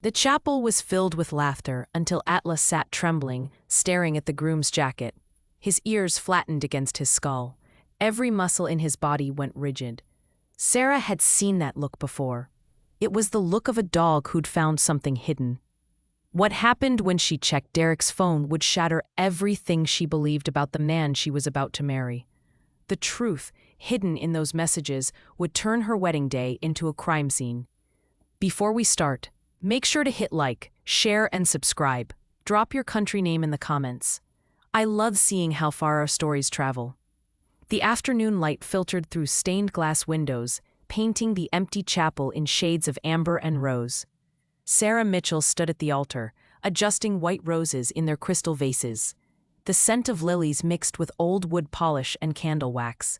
The chapel was filled with laughter until Atlas sat trembling, staring at the groom's jacket. His ears flattened against his skull. Every muscle in his body went rigid. Sarah had seen that look before. It was the look of a dog who'd found something hidden. What happened when she checked Derek's phone would shatter everything she believed about the man she was about to marry. The truth, hidden in those messages, would turn her wedding day into a crime scene. Before we start, make sure to hit like, share, and subscribe. Drop your country name in the comments. I love seeing how far our stories travel. The afternoon light filtered through stained glass windows, painting the empty chapel in shades of amber and rose. Sarah Mitchell stood at the altar, adjusting white roses in their crystal vases. The scent of lilies mixed with old wood polish and candle wax.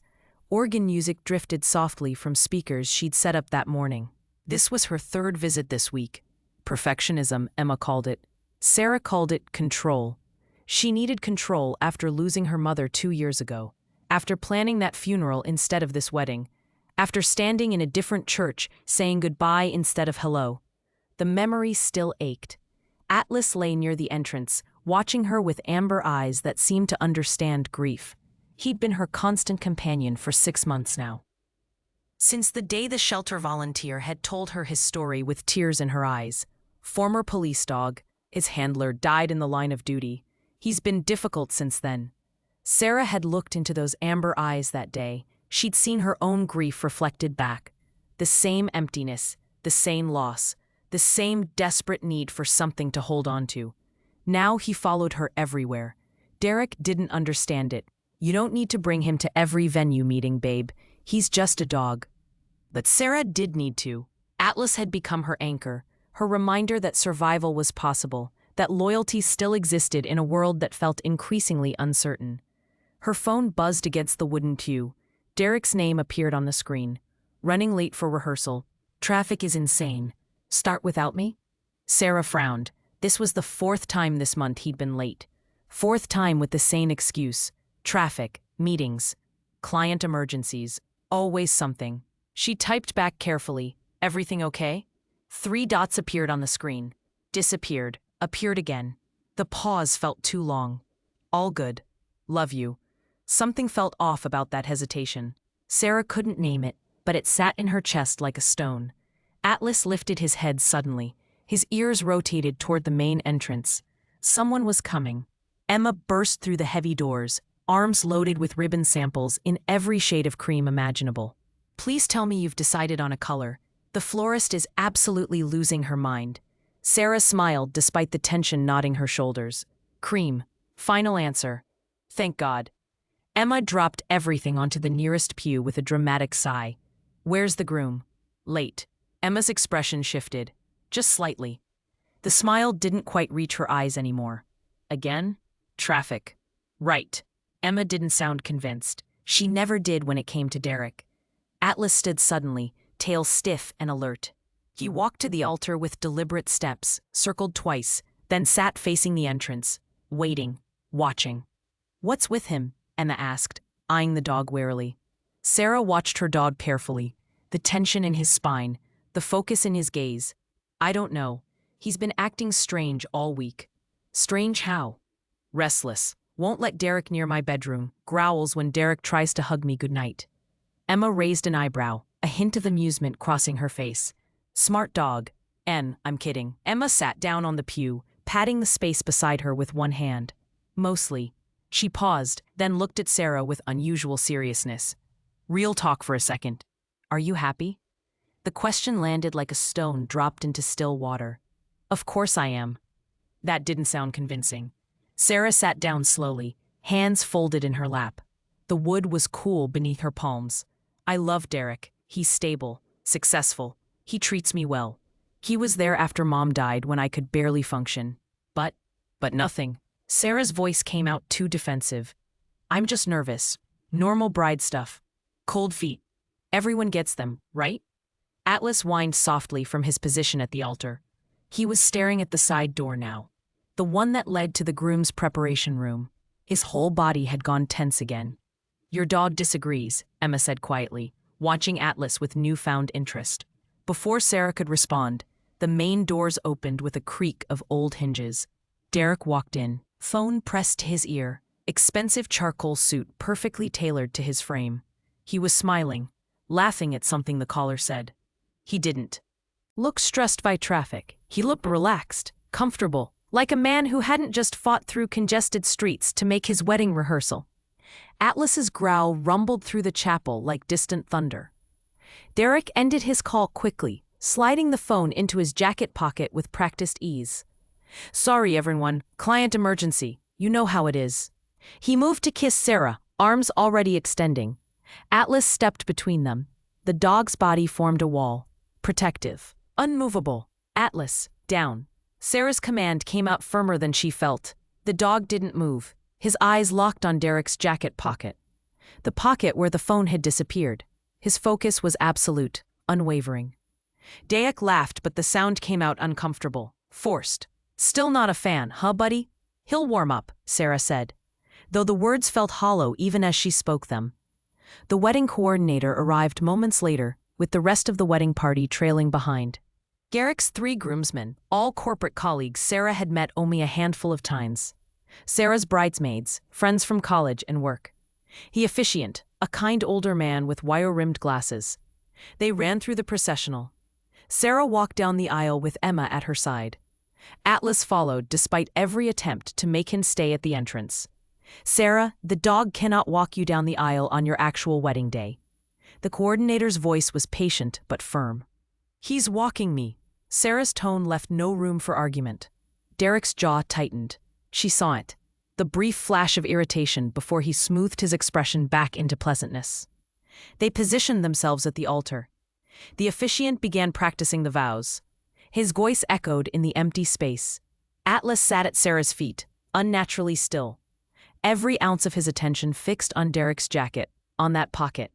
Organ music drifted softly from speakers she'd set up that morning. This was her third visit this week. Perfectionism, Emma called it. Sarah called it control. She needed control after losing her mother 2 years ago, after planning that funeral instead of this wedding, after standing in a different church saying goodbye instead of hello. The memory still ached. Atlas lay near the entrance, watching her with amber eyes that seemed to understand grief. He'd been her constant companion for 6 months now. Since the day the shelter volunteer had told her his story with tears in her eyes. Former police dog, his handler died in the line of duty. He's been difficult since then. Sarah had looked into those amber eyes that day. She'd seen her own grief reflected back. The same emptiness, the same loss, the same desperate need for something to hold on to. Now he followed her everywhere. Derek didn't understand it. You don't need to bring him to every venue meeting, babe. He's just a dog. But Sarah did need to. Atlas had become her anchor, her reminder that survival was possible, that loyalty still existed in a world that felt increasingly uncertain. Her phone buzzed against the wooden pew. Derek's name appeared on the screen. Running late for rehearsal. Traffic is insane. Start without me? Sarah frowned. This was the 4th time this month he'd been late. 4th time with the same excuse. Traffic, meetings, client emergencies, always something. She typed back carefully. Everything okay? 3 dots appeared on the screen. Disappeared. Appeared again. The pause felt too long. All good. Love you. Something felt off about that hesitation. Sarah couldn't name it, but it sat in her chest like a stone. Atlas lifted his head suddenly. His ears rotated toward the main entrance. Someone was coming. Emma burst through the heavy doors, arms loaded with ribbon samples in every shade of cream imaginable. Please tell me you've decided on a color. The florist is absolutely losing her mind. Sarah smiled despite the tension knotting her shoulders. Cream. Final answer. Thank God. Emma dropped everything onto the nearest pew with a dramatic sigh. Where's the groom? Late. Emma's expression shifted. Just slightly. The smile didn't quite reach her eyes anymore. Again? Traffic. Right. Emma didn't sound convinced. She never did when it came to Derek. Atlas stood suddenly, tail stiff and alert. He walked to the altar with deliberate steps, circled twice, then sat facing the entrance, waiting, watching. What's with him? Emma asked, eyeing the dog warily. Sarah watched her dog carefully, the tension in his spine, the focus in his gaze. I don't know. He's been acting strange all week. Strange how? Restless. Won't let Derek near my bedroom. Growls when Derek tries to hug me goodnight. Emma raised an eyebrow, a hint of amusement crossing her face. Smart dog. I'm kidding. Emma sat down on the pew, patting the space beside her with one hand. Mostly. She paused, then looked at Sarah with unusual seriousness. Real talk for a second. Are you happy? The question landed like a stone dropped into still water. Of course I am. That didn't sound convincing. Sarah sat down slowly, hands folded in her lap. The wood was cool beneath her palms. I love Derek. He's stable, successful. He treats me well. He was there after Mom died when I could barely function. But nothing. Sarah's voice came out too defensive. I'm just nervous. Normal bride stuff. Cold feet. Everyone gets them, right? Atlas whined softly from his position at the altar. He was staring at the side door now, the one that led to the groom's preparation room. His whole body had gone tense again. Your dog disagrees, Emma said quietly, watching Atlas with newfound interest. Before Sarah could respond, The main doors opened with a creak of old hinges. Derek walked in, phone pressed to his ear, expensive charcoal suit perfectly tailored to his frame. He was smiling, laughing at something the caller said. He didn't look stressed by traffic. He looked relaxed, comfortable, like a man who hadn't just fought through congested streets to make his wedding rehearsal. Atlas's growl rumbled through the chapel like distant thunder. Derek ended his call quickly, sliding the phone into his jacket pocket with practiced ease. "Sorry, everyone, client emergency. You know how it is." He moved to kiss Sarah, arms already extending. Atlas stepped between them. The dog's body formed a wall. Protective. Unmovable. "Atlas, down." Sarah's command came out firmer than she felt. The dog didn't move. His eyes locked on Derek's jacket pocket. The pocket where the phone had disappeared. His focus was absolute, unwavering. Derek laughed, but the sound came out uncomfortable, forced. "Still not a fan, huh, buddy?" "He'll warm up," Sarah said, though the words felt hollow even as she spoke them. The wedding coordinator arrived moments later, with the rest of the wedding party trailing behind. Derek's 3 groomsmen, all corporate colleagues Sarah had met only a handful of times. Sarah's bridesmaids, friends from college and work. The officiant, a kind older man with wire-rimmed glasses. They ran through the processional. Sarah walked down the aisle with Emma at her side. Atlas followed despite every attempt to make him stay at the entrance. "Sarah, the dog cannot walk you down the aisle on your actual wedding day." The coordinator's voice was patient but firm. "He's walking me." Sarah's tone left no room for argument. Derek's jaw tightened. She saw it. The brief flash of irritation before he smoothed his expression back into pleasantness. They positioned themselves at the altar. The officiant began practicing the vows. His voice echoed in the empty space. Atlas sat at Sarah's feet, unnaturally still. Every ounce of his attention fixed on Derek's jacket, on that pocket.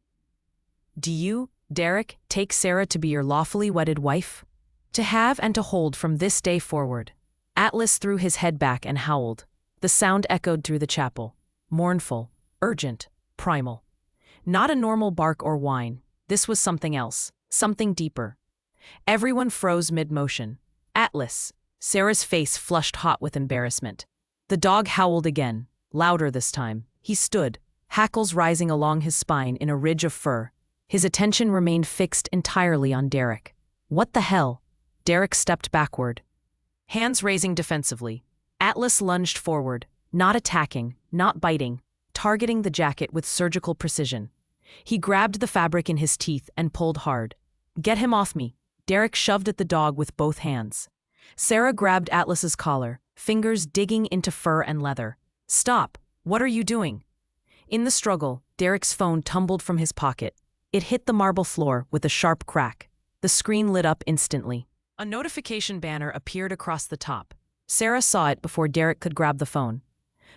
"Do you, Derek, take Sarah to be your lawfully wedded wife? To have and to hold from this day forward?" Atlas threw his head back and howled. The sound echoed through the chapel. Mournful, urgent, primal. Not a normal bark or whine. This was something else, something deeper. Everyone froze mid-motion. "Atlas." Sarah's face flushed hot with embarrassment. The dog howled again, louder this time. He stood, hackles rising along his spine in a ridge of fur. His attention remained fixed entirely on Derek. "What the hell?" Derek stepped backward, hands raising defensively. Atlas lunged forward, not attacking, not biting, targeting the jacket with surgical precision. He grabbed the fabric in his teeth and pulled hard. "Get him off me." Derek shoved at the dog with both hands. Sarah grabbed Atlas's collar, fingers digging into fur and leather. "Stop! What are you doing?" In the struggle, Derek's phone tumbled from his pocket. It hit the marble floor with a sharp crack. The screen lit up instantly. A notification banner appeared across the top. Sarah saw it before Derek could grab the phone.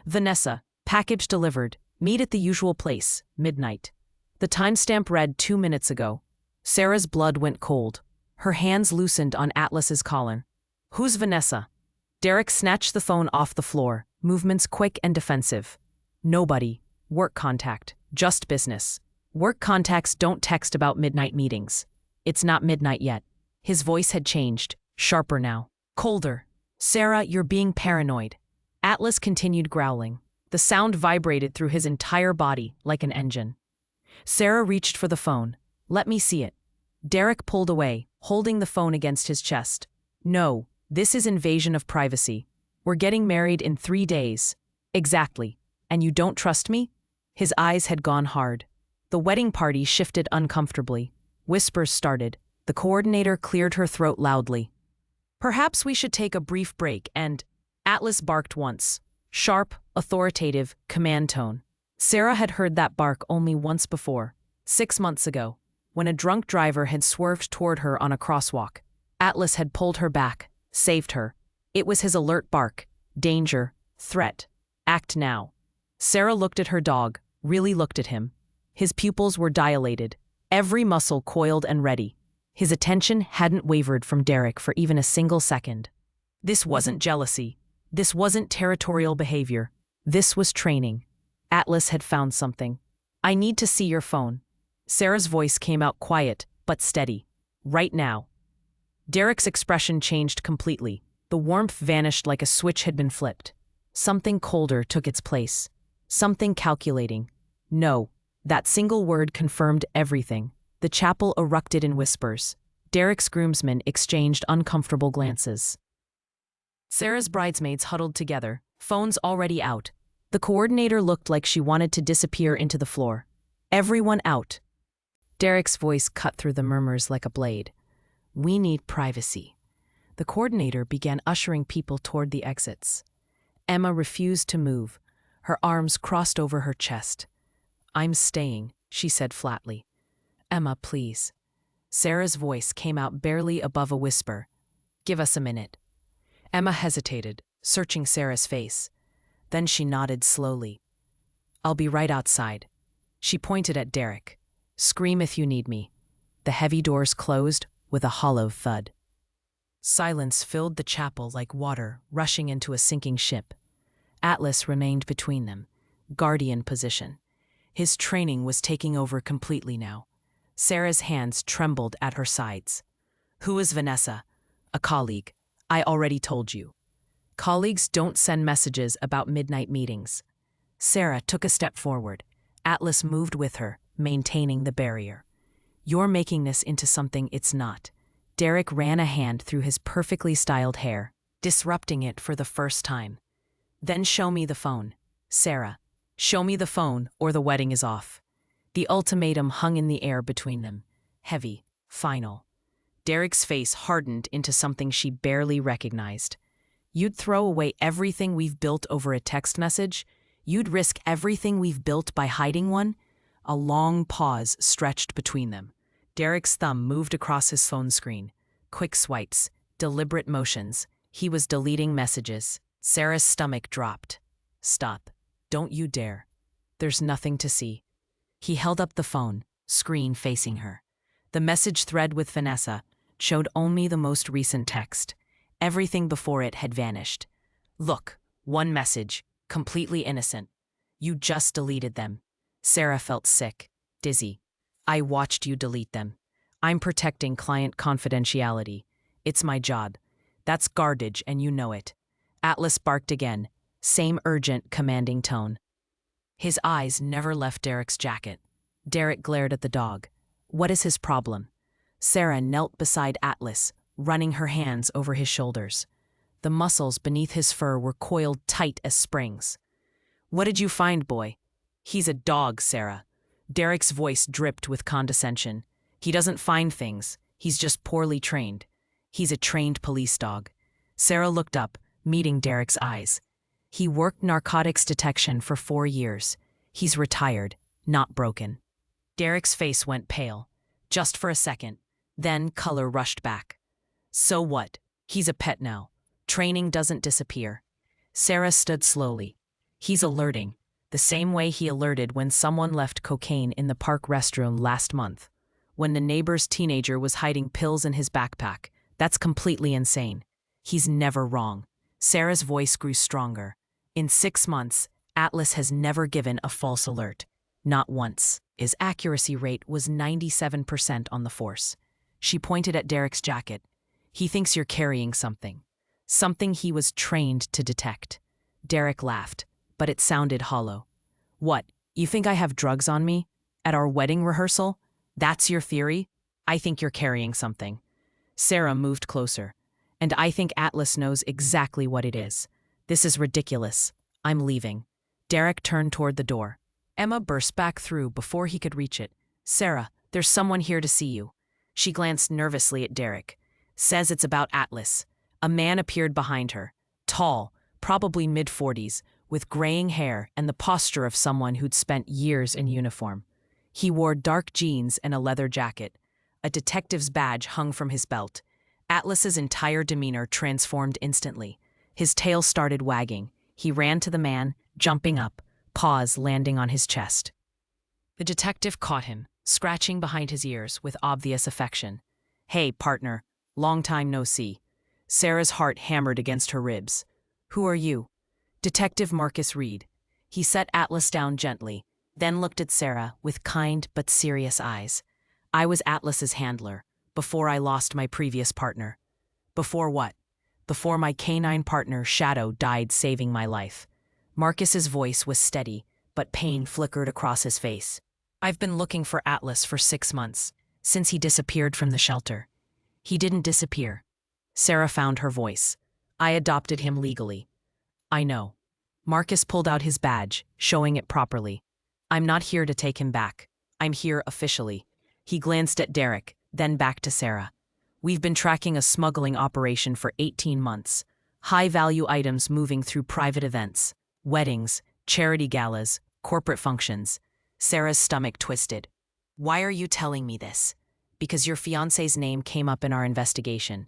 "Vanessa, package delivered. Meet at the usual place, midnight." The timestamp read 2 minutes ago. Sarah's blood went cold. Her hands loosened on Atlas's collar. "Who's Vanessa?" Derek snatched the phone off the floor, movements quick and defensive. "Nobody. Work contact. Just business. Work contacts don't text about midnight meetings. It's not midnight yet." His voice had changed, sharper now, colder. "Sarah, you're being paranoid." Atlas continued growling. The sound vibrated through his entire body like an engine. Sarah reached for the phone. "Let me see it." Derek pulled away, holding the phone against his chest. "No, this is invasion of privacy. We're getting married in 3 days." "Exactly. And you don't trust me?" His eyes had gone hard. The wedding party shifted uncomfortably. Whispers started. The coordinator cleared her throat loudly. "Perhaps we should take a brief break and—" Atlas barked once. Sharp, authoritative, command tone. Sarah had heard that bark only once before, 6 months ago, when a drunk driver had swerved toward her on a crosswalk. Atlas had pulled her back, saved her. It was his alert bark. Danger, threat. Act now. Sarah looked at her dog, really looked at him. His pupils were dilated, every muscle coiled and ready. His attention hadn't wavered from Derek for even a single second. This wasn't jealousy. This wasn't territorial behavior. This was training. Atlas had found something. "I need to see your phone." Sarah's voice came out quiet, but steady. "Right now." Derek's expression changed completely. The warmth vanished like a switch had been flipped. Something colder took its place. Something calculating. No. That single word confirmed everything. The chapel erupted in whispers. Derek's groomsmen exchanged uncomfortable glances. Sarah's bridesmaids huddled together, phones already out. The coordinator looked like she wanted to disappear into the floor. Everyone out. Derek's voice cut through the murmurs like a blade. We need privacy. The coordinator began ushering people toward the exits. Emma refused to move, her arms crossed over her chest. I'm staying, she said flatly. Emma, please. Sarah's voice came out barely above a whisper. Give us a minute. Emma hesitated, searching Sarah's face. Then she nodded slowly. I'll be right outside. She pointed at Derek. Scream if you need me. The heavy doors closed with a hollow thud. Silence filled the chapel like water rushing into a sinking ship. Atlas remained between them, guardian position. His training was taking over completely now. Sarah's hands trembled at her sides. Who is Vanessa? A colleague. I already told you. Colleagues don't send messages about midnight meetings. Sarah took a step forward. Atlas moved with her, maintaining the barrier. You're making this into something it's not. Derek ran a hand through his perfectly styled hair, disrupting it for the first time. Then show me the phone. Sarah, show me the phone or the wedding is off. The ultimatum hung in the air between them. Heavy, final. Derek's face hardened into something she barely recognized. You'd throw away everything we've built over a text message? You'd risk everything we've built by hiding one? A long pause stretched between them. Derek's thumb moved across his phone screen. Quick swipes, deliberate motions. He was deleting messages. Sarah's stomach dropped. Stop. Don't you dare. There's nothing to see. He held up the phone, screen facing her. The message thread with Vanessa showed only the most recent text. Everything before it had vanished. Look, one message, completely innocent. You just deleted them. Sarah felt sick, dizzy. I watched you delete them. I'm protecting client confidentiality. It's my job. That's garbage and you know it. Atlas barked again, same urgent, commanding tone. His eyes never left Derek's jacket. Derek glared at the dog. What is his problem? Sarah knelt beside Atlas, running her hands over his shoulders. The muscles beneath his fur were coiled tight as springs. What did you find, boy? He's a dog, Sarah. Derek's voice dripped with condescension. He doesn't find things. He's just poorly trained. He's a trained police dog. Sarah looked up, meeting Derek's eyes. He worked narcotics detection for 4 years. He's retired, not broken. Derek's face went pale, just for a second. Then color rushed back. So what? He's a pet now. Training doesn't disappear. Sarah stood slowly. He's alerting, the same way he alerted when someone left cocaine in the park restroom last month. When the neighbor's teenager was hiding pills in his backpack. That's completely insane. He's never wrong. Sarah's voice grew stronger. In 6 months, Atlas has never given a false alert. Not once. His accuracy rate was 97% on the force. She pointed at Derek's jacket. He thinks you're carrying something. Something he was trained to detect. Derek laughed, but it sounded hollow. What, you think I have drugs on me? At our wedding rehearsal? That's your theory? I think you're carrying something. Sarah moved closer. And I think Atlas knows exactly what it is. This is ridiculous. I'm leaving. Derek turned toward the door. Emma burst back through before he could reach it. Sarah, there's someone here to see you. She glanced nervously at Derek. Says it's about Atlas. A man appeared behind her. Tall, probably mid-40s, with graying hair and the posture of someone who'd spent years in uniform. He wore dark jeans and a leather jacket. A detective's badge hung from his belt. Atlas's entire demeanor transformed instantly. His tail started wagging. He ran to the man, jumping up, paws landing on his chest. The detective caught him, scratching behind his ears with obvious affection. Hey, partner, long time no see. Sarah's heart hammered against her ribs. Who are you? Detective Marcus Reed. He set Atlas down gently, then looked at Sarah with kind but serious eyes. I was Atlas's handler, Before I lost my previous partner. Before what? Before my canine partner, Shadow, died saving my life. Marcus's voice was steady, but pain flickered across his face. I've been looking for Atlas for 6 months, since he disappeared from the shelter. He didn't disappear. Sarah found her voice. I adopted him legally. I know. Marcus pulled out his badge, showing it properly. I'm not here to take him back. I'm here officially. He glanced at Derek, then back to Sarah. We've been tracking a smuggling operation for 18 months. High-value items moving through private events, weddings, charity galas, corporate functions. Sarah's stomach twisted. Why are you telling me this? Because your fiancé's name came up in our investigation.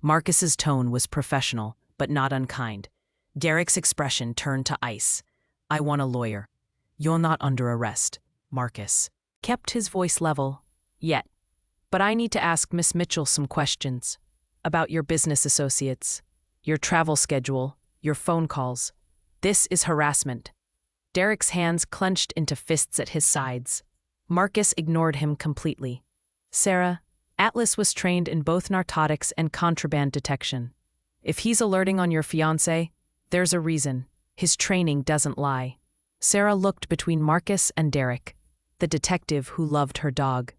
Marcus's tone was professional, but not unkind. Derek's expression turned to ice. I want a lawyer. You're not under arrest, Marcus. Kept his voice level. Yet. But I need to ask Miss Mitchell some questions. About your business associates, your travel schedule, your phone calls. This is harassment. Derek's hands clenched into fists at his sides. Marcus ignored him completely. Sarah, Atlas was trained in both narcotics and contraband detection. If he's alerting on your fiancé, there's a reason. His training doesn't lie. Sarah looked between Marcus and Derek, the detective who loved her dog.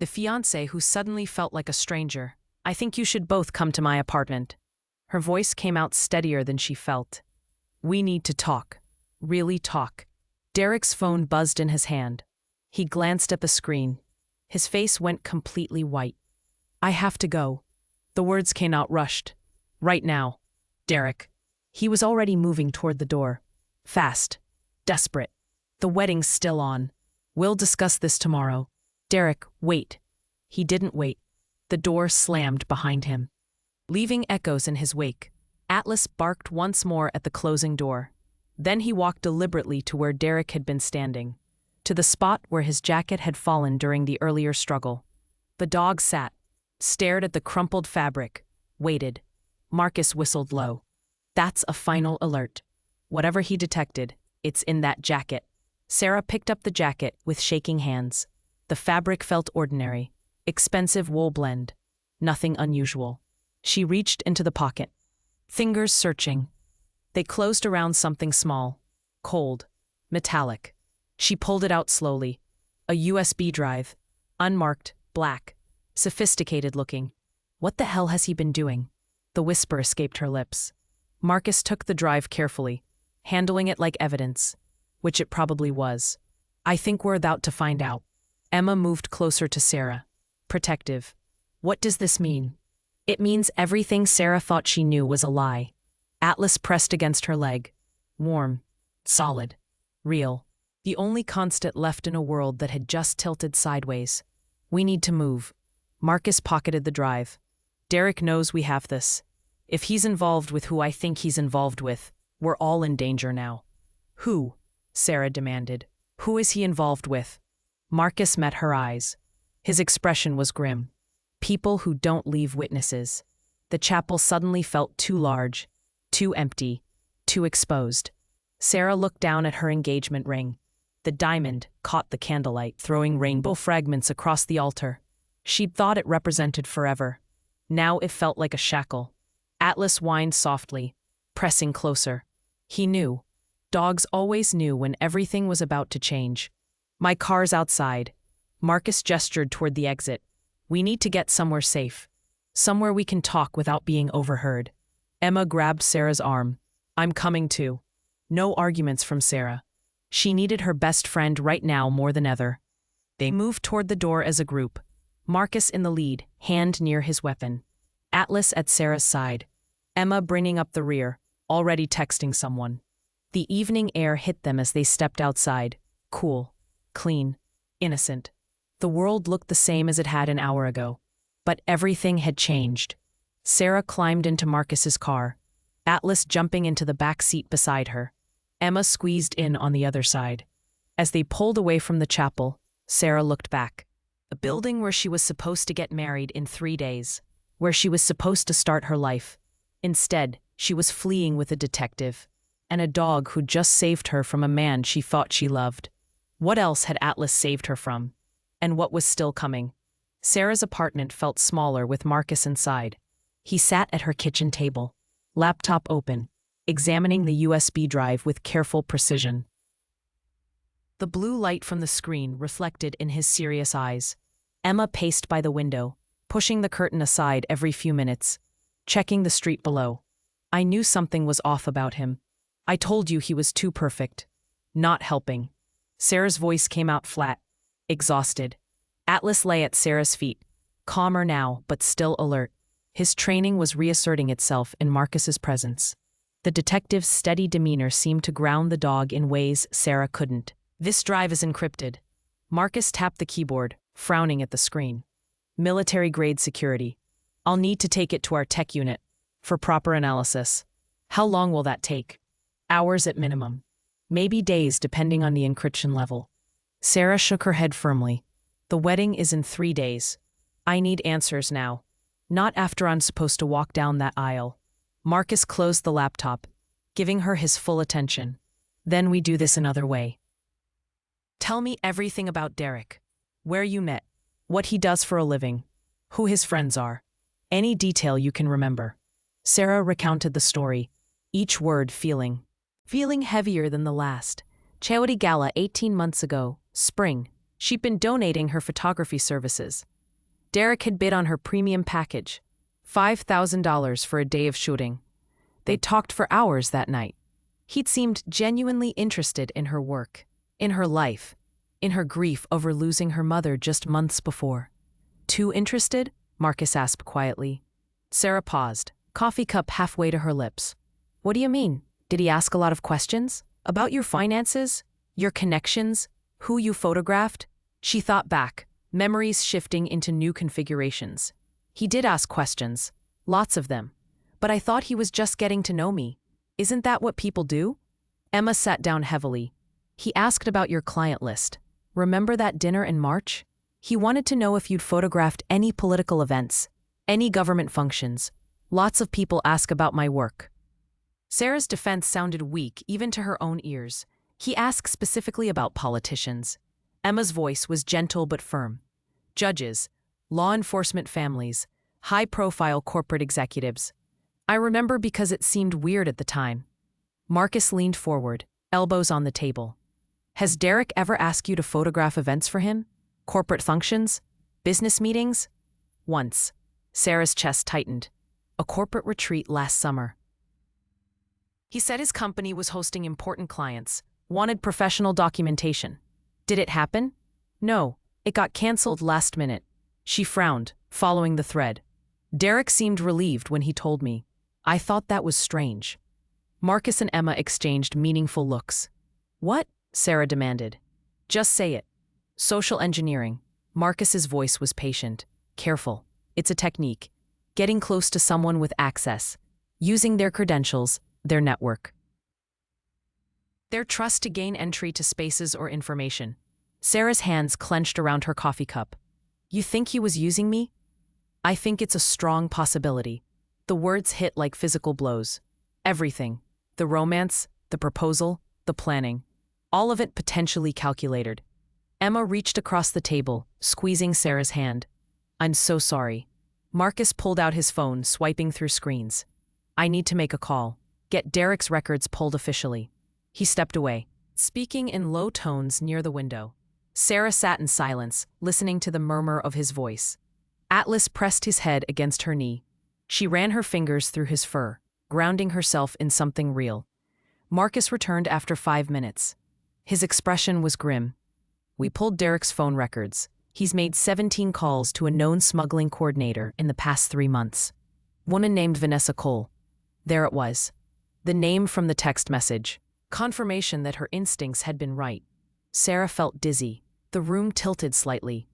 The fiancé who suddenly felt like a stranger. I think you should both come to my apartment. Her voice came out steadier than she felt. We need to talk. Really talk. Derek's phone buzzed in his hand. He glanced at the screen. His face went completely white. I have to go. The words came out rushed. Right now. Derek. He was already moving toward the door. Fast. Desperate. The wedding's still on. We'll discuss this tomorrow. Derek, wait. He didn't wait. The door slammed behind him, leaving echoes in his wake. Atlas barked once more at the closing door. Then he walked deliberately to where Derek had been standing, to the spot where his jacket had fallen during the earlier struggle. The dog sat, stared at the crumpled fabric, waited. Marcus whistled low. That's a final alert. Whatever he detected, it's in that jacket. Sarah picked up the jacket with shaking hands. The fabric felt ordinary, expensive wool blend, nothing unusual. She reached into the pocket, fingers searching. They closed around something small, cold, metallic. She pulled it out slowly. A USB drive, unmarked, black, sophisticated looking. What the hell has he been doing? The whisper escaped her lips. Marcus took the drive carefully, handling it like evidence, which it probably was. I think we're about to find out. Emma moved closer to Sarah, protective. What does this mean? It means everything Sarah thought she knew was a lie. Atlas pressed against her leg. Warm, solid, real. The only constant left in a world that had just tilted sideways. We need to move. Marcus pocketed the drive. Derek knows we have this. If he's involved with who I think he's involved with, we're all in danger now. Who? Sarah demanded. Who is he involved with? Marcus met her eyes. His expression was grim. People who don't leave witnesses. The chapel suddenly felt too large, too empty, too exposed. Sarah looked down at her engagement ring. The diamond caught the candlelight, throwing rainbow fragments across the altar. She'd thought it represented forever. Now it felt like a shackle. Atlas whined softly, pressing closer. He knew. Dogs always knew when everything was about to change. My car's outside. Marcus gestured toward the exit. We need to get somewhere safe. Somewhere we can talk without being overheard. Emma grabbed Sarah's arm. I'm coming too. No arguments from Sarah. She needed her best friend right now more than ever. They moved toward the door as a group. Marcus in the lead, hand near his weapon. Atlas at Sarah's side. Emma bringing up the rear, already texting someone. The evening air hit them as they stepped outside. Cool. Clean, innocent. The world looked the same as it had an hour ago. But everything had changed. Sarah climbed into Marcus's car, Atlas jumping into the back seat beside her. Emma squeezed in on the other side. As they pulled away from the chapel, Sarah looked back. A building where she was supposed to get married in 3 days, where she was supposed to start her life. Instead, she was fleeing with a detective, and a dog who just saved her from a man she thought she loved. What else had Atlas saved her from? And what was still coming? Sarah's apartment felt smaller with Marcus inside. He sat at her kitchen table, laptop open, examining the USB drive with careful precision. The blue light from the screen reflected in his serious eyes. Emma paced by the window, pushing the curtain aside every few minutes, checking the street below. I knew something was off about him. I told you he was too perfect. Not helping. Sarah's voice came out flat, exhausted. Atlas lay at Sarah's feet, calmer now but still alert. His training was reasserting itself in Marcus's presence. The detective's steady demeanor seemed to ground the dog in ways Sarah couldn't. This drive is encrypted. Marcus tapped the keyboard, frowning at the screen. Military-grade security. I'll need to take it to our tech unit for proper analysis. How long will that take? Hours at minimum. Maybe days depending on the encryption level. Sarah shook her head firmly. The wedding is in 3 days. I need answers now. Not after I'm supposed to walk down that aisle. Marcus closed the laptop, giving her his full attention. Then we do this another way. Tell me everything about Derek. Where you met, what he does for a living, who his friends are. Any detail you can remember. Sarah recounted the story, each word feeling heavier than the last. Charity gala 18 months ago, spring. She'd been donating her photography services. Derek had bid on her premium package, $5,000 for a day of shooting. They talked for hours that night. He'd seemed genuinely interested in her work, in her life, in her grief over losing her mother just months before. Too interested? Marcus asked quietly. Sarah paused, coffee cup halfway to her lips. What do you mean? Did he ask a lot of questions? About your finances? Your connections? Who you photographed? She thought back, memories shifting into new configurations. He did ask questions, lots of them. But I thought he was just getting to know me. Isn't that what people do? Emma sat down heavily. He asked about your client list. Remember that dinner in March? He wanted to know if you'd photographed any political events, any government functions. Lots of people ask about my work. Sarah's defense sounded weak even to her own ears. He asked specifically about politicians. Emma's voice was gentle but firm. Judges, law enforcement families, high-profile corporate executives. I remember because it seemed weird at the time. Marcus leaned forward, elbows on the table. Has Derek ever asked you to photograph events for him? Corporate functions? Business meetings? Once. Sarah's chest tightened. A corporate retreat last summer. He said his company was hosting important clients, wanted professional documentation. Did it happen? No, it got canceled last minute. She frowned, following the thread. Derek seemed relieved when he told me. I thought that was strange. Marcus and Emma exchanged meaningful looks. What? Sarah demanded. Just say it. Social engineering. Marcus's voice was patient, careful. It's a technique. Getting close to someone with access. Using their credentials, their network. Their trust to gain entry to spaces or information. Sarah's hands clenched around her coffee cup. You think he was using me? I think it's a strong possibility. The words hit like physical blows. Everything. The romance, the proposal, the planning. All of it potentially calculated. Emma reached across the table, squeezing Sarah's hand. I'm so sorry. Marcus pulled out his phone, swiping through screens. I need to make a call. Get Derek's records pulled officially. He stepped away, speaking in low tones near the window. Sarah sat in silence, listening to the murmur of his voice. Atlas pressed his head against her knee. She ran her fingers through his fur, grounding herself in something real. Marcus returned after 5 minutes. His expression was grim. We pulled Derek's phone records. He's made 17 calls to a known smuggling coordinator in the past 3 months. Woman named Vanessa Cole. There it was. The name from the text message. Confirmation that her instincts had been right. Sarah felt dizzy. The room tilted slightly.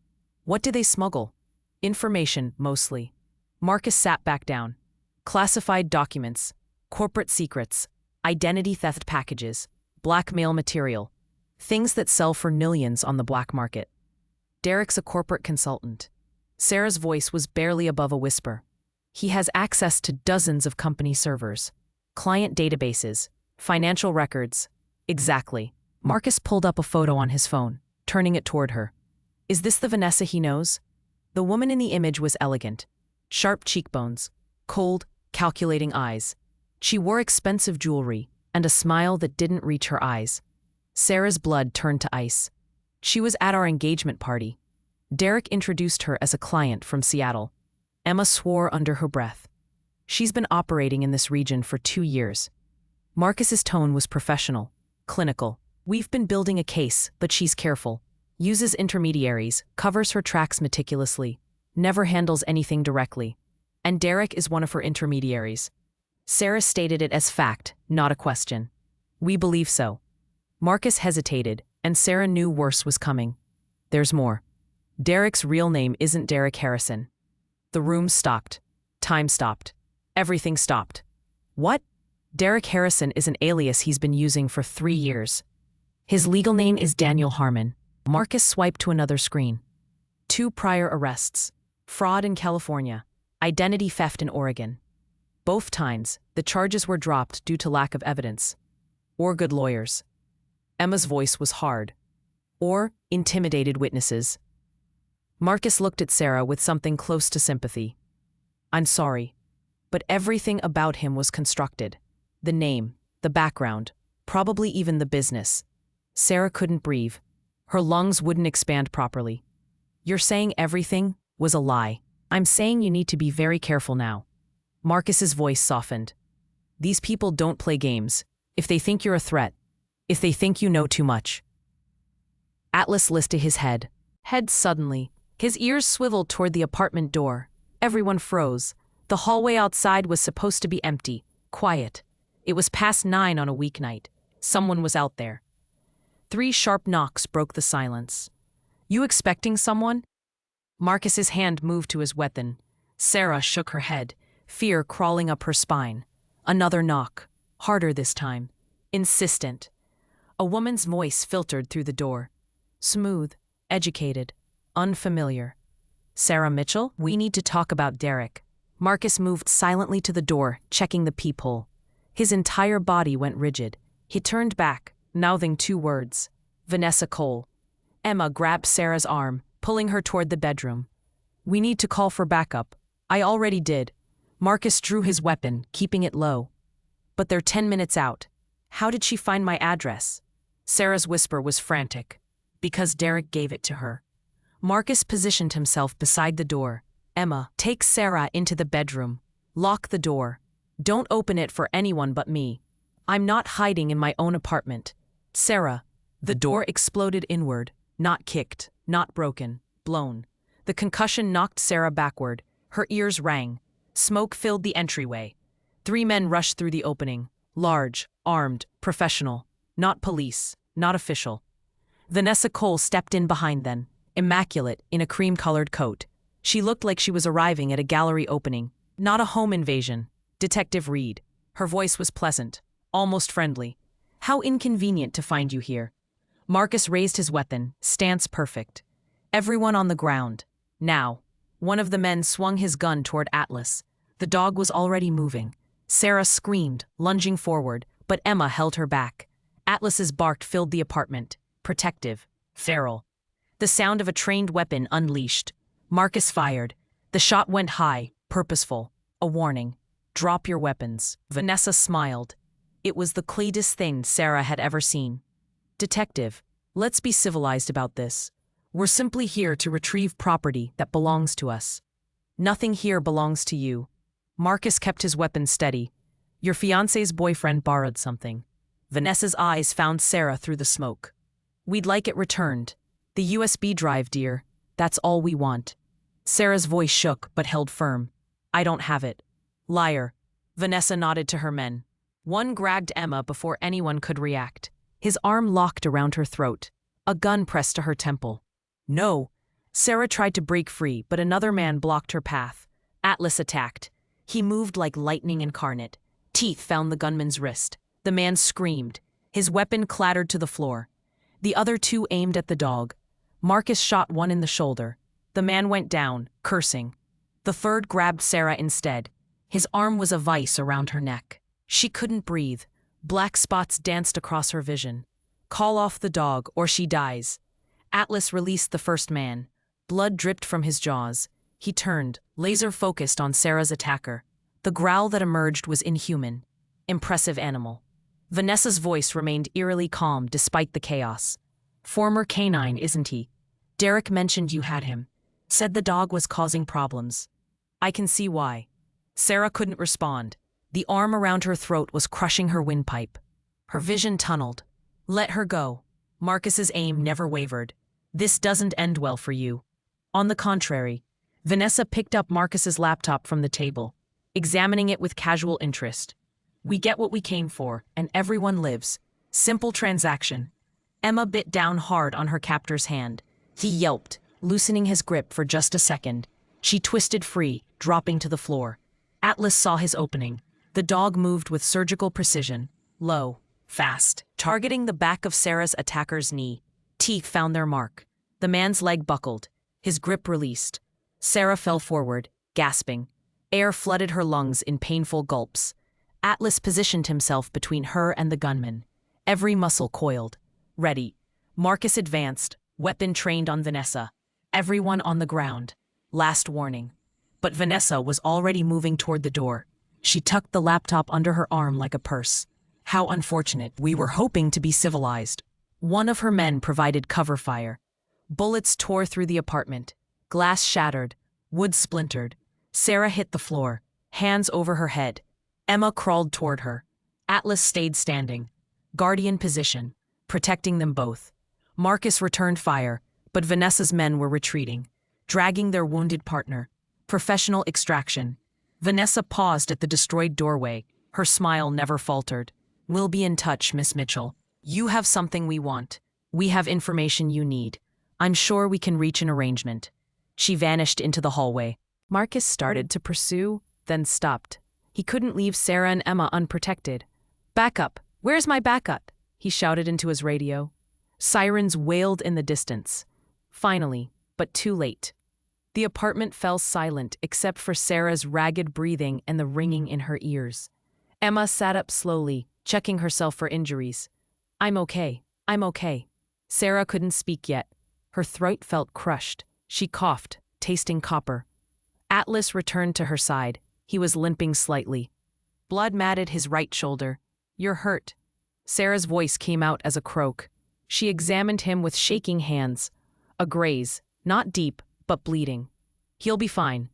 What did they smuggle? Information, mostly. Marcus sat back down. Classified documents, corporate secrets, identity theft packages, blackmail material. Things that sell for millions on the black market. Derek's a corporate consultant. Sarah's voice was barely above a whisper. He has access to dozens of company servers, client databases, financial records. Exactly. Marcus pulled up a photo on his phone, turning it toward her. Is this the Vanessa he knows? The woman in the image was elegant. Sharp cheekbones, cold, calculating eyes. She wore expensive jewelry and a smile that didn't reach her eyes. Sarah's blood turned to ice. She was at our engagement party. Derek introduced her as a client from Seattle. Emma swore under her breath. She's been operating in this region for 2 years. Marcus's tone was professional, clinical. We've been building a case, but she's careful. Uses intermediaries, covers her tracks meticulously, never handles anything directly. And Derek is one of her intermediaries. Sarah stated it as fact, not a question. We believe so. Marcus hesitated, and Sarah knew worse was coming. There's more. Derek's real name isn't Derek Harrison. The room stopped. Time stopped. Everything stopped. What? Derek Harrison is an alias he's been using for 3 years. His legal name is Daniel Harmon. Marcus swiped to another screen. 2 prior arrests. Fraud in California. Identity theft in Oregon. Both times, the charges were dropped due to lack of evidence. Or good lawyers. Emma's voice was hard. Or intimidated witnesses. Marcus looked at Sarah with something close to sympathy. I'm sorry, but everything about him was constructed. The name, the background, probably even the business. Sarah couldn't breathe. Her lungs wouldn't expand properly. You're saying everything was a lie. I'm saying you need to be very careful now. Marcus's voice softened. These people don't play games. If they think you're a threat, if they think you know too much. Atlas lifted his head suddenly. His ears swiveled toward the apartment door. Everyone froze. The hallway outside was supposed to be empty, quiet. It was past 9 on a weeknight. Someone was out there. 3 sharp knocks broke the silence. You expecting someone? Marcus's hand moved to his weapon. Sarah shook her head, fear crawling up her spine. Another knock, harder this time, insistent. A woman's voice filtered through the door. Smooth, educated, unfamiliar. Sarah Mitchell, we need to talk about Derek. Marcus moved silently to the door, checking the peephole. His entire body went rigid. He turned back, mouthing 2 words. Vanessa Cole. Emma grabbed Sarah's arm, pulling her toward the bedroom. We need to call for backup. I already did. Marcus drew his weapon, keeping it low. But they're 10 minutes out. How did she find my address? Sarah's whisper was frantic. Because Derek gave it to her. Marcus positioned himself beside the door. Emma, take Sarah into the bedroom. Lock the door. Don't open it for anyone but me. I'm not hiding in my own apartment. Sarah. The door exploded inward, not kicked, not broken, blown. The concussion knocked Sarah backward. Her ears rang. Smoke filled the entryway. 3 men rushed through the opening. Large, armed, professional. Not police, not official. Vanessa Cole stepped in behind them, immaculate in a cream-colored coat. She looked like she was arriving at a gallery opening, not a home invasion. Detective Reed. Her voice was pleasant, almost friendly. How inconvenient to find you here. Marcus raised his weapon, stance perfect. Everyone on the ground. Now. One of the men swung his gun toward Atlas. The dog was already moving. Sarah screamed, lunging forward, but Emma held her back. Atlas's bark filled the apartment. Protective. Feral. The sound of a trained weapon unleashed. Marcus fired. The shot went high, purposeful. A warning. Drop your weapons. Vanessa smiled. It was the cleanest thing Sarah had ever seen. Detective, let's be civilized about this. We're simply here to retrieve property that belongs to us. Nothing here belongs to you. Marcus kept his weapon steady. Your fiancé's boyfriend borrowed something. Vanessa's eyes found Sarah through the smoke. We'd like it returned. The USB drive, dear. That's all we want. Sarah's voice shook but held firm. I don't have it. Liar. Vanessa nodded to her men. One grabbed Emma before anyone could react. His arm locked around her throat. A gun pressed to her temple. No. Sarah tried to break free, but another man blocked her path. Atlas attacked. He moved like lightning incarnate. Teeth found the gunman's wrist. The man screamed. His weapon clattered to the floor. The other 2 aimed at the dog. Marcus shot one in the shoulder. The man went down, cursing. The 3rd grabbed Sarah instead. His arm was a vice around her neck. She couldn't breathe. Black spots danced across her vision. Call off the dog or she dies. Atlas released the 1st man. Blood dripped from his jaws. He turned, laser-focused on Sarah's attacker. The growl that emerged was inhuman. Impressive animal. Vanessa's voice remained eerily calm despite the chaos. Former canine, isn't he? Derek mentioned you had him. Said the dog was causing problems. I can see why. Sarah couldn't respond. The arm around her throat was crushing her windpipe. Her vision tunneled. Let her go. Marcus's aim never wavered. This doesn't end well for you. On the contrary, Vanessa picked up Marcus's laptop from the table, examining it with casual interest. We get what we came for, and everyone lives. Simple transaction. Emma bit down hard on her captor's hand. He yelped, loosening his grip for just a second. She twisted free, dropping to the floor. Atlas saw his opening. The dog moved with surgical precision, low, fast, targeting the back of Sarah's attacker's knee. Teeth found their mark. The man's leg buckled. His grip released. Sarah fell forward, gasping. Air flooded her lungs in painful gulps. Atlas positioned himself between her and the gunman. Every muscle coiled. Ready. Marcus advanced, weapon trained on Vanessa. Everyone on the ground. Last warning. But Vanessa was already moving toward the door. She tucked the laptop under her arm like a purse. How unfortunate. We were hoping to be civilized. One of her men provided cover fire. Bullets tore through the apartment. Glass shattered. Wood splintered. Sarah hit the floor, hands over her head. Emma crawled toward her. Atlas stayed standing. Guardian position, protecting them both. Marcus returned fire, but Vanessa's men were retreating, dragging their wounded partner. Professional extraction. Vanessa paused at the destroyed doorway. Her smile never faltered. We'll be in touch, Miss Mitchell. You have something we want. We have information you need. I'm sure we can reach an arrangement. She vanished into the hallway. Marcus started to pursue, then stopped. He couldn't leave Sarah and Emma unprotected. Backup! Where's my backup? He shouted into his radio. Sirens wailed in the distance. Finally, but too late. The apartment fell silent except for Sarah's ragged breathing and the ringing in her ears. Emma sat up slowly, checking herself for injuries. I'm okay. Sarah couldn't speak yet. Her throat felt crushed. She coughed, tasting copper. Atlas returned to her side. He was limping slightly. Blood matted his right shoulder. You're hurt. Sarah's voice came out as a croak. She examined him with shaking hands. A graze, not deep, but bleeding. He'll be fine.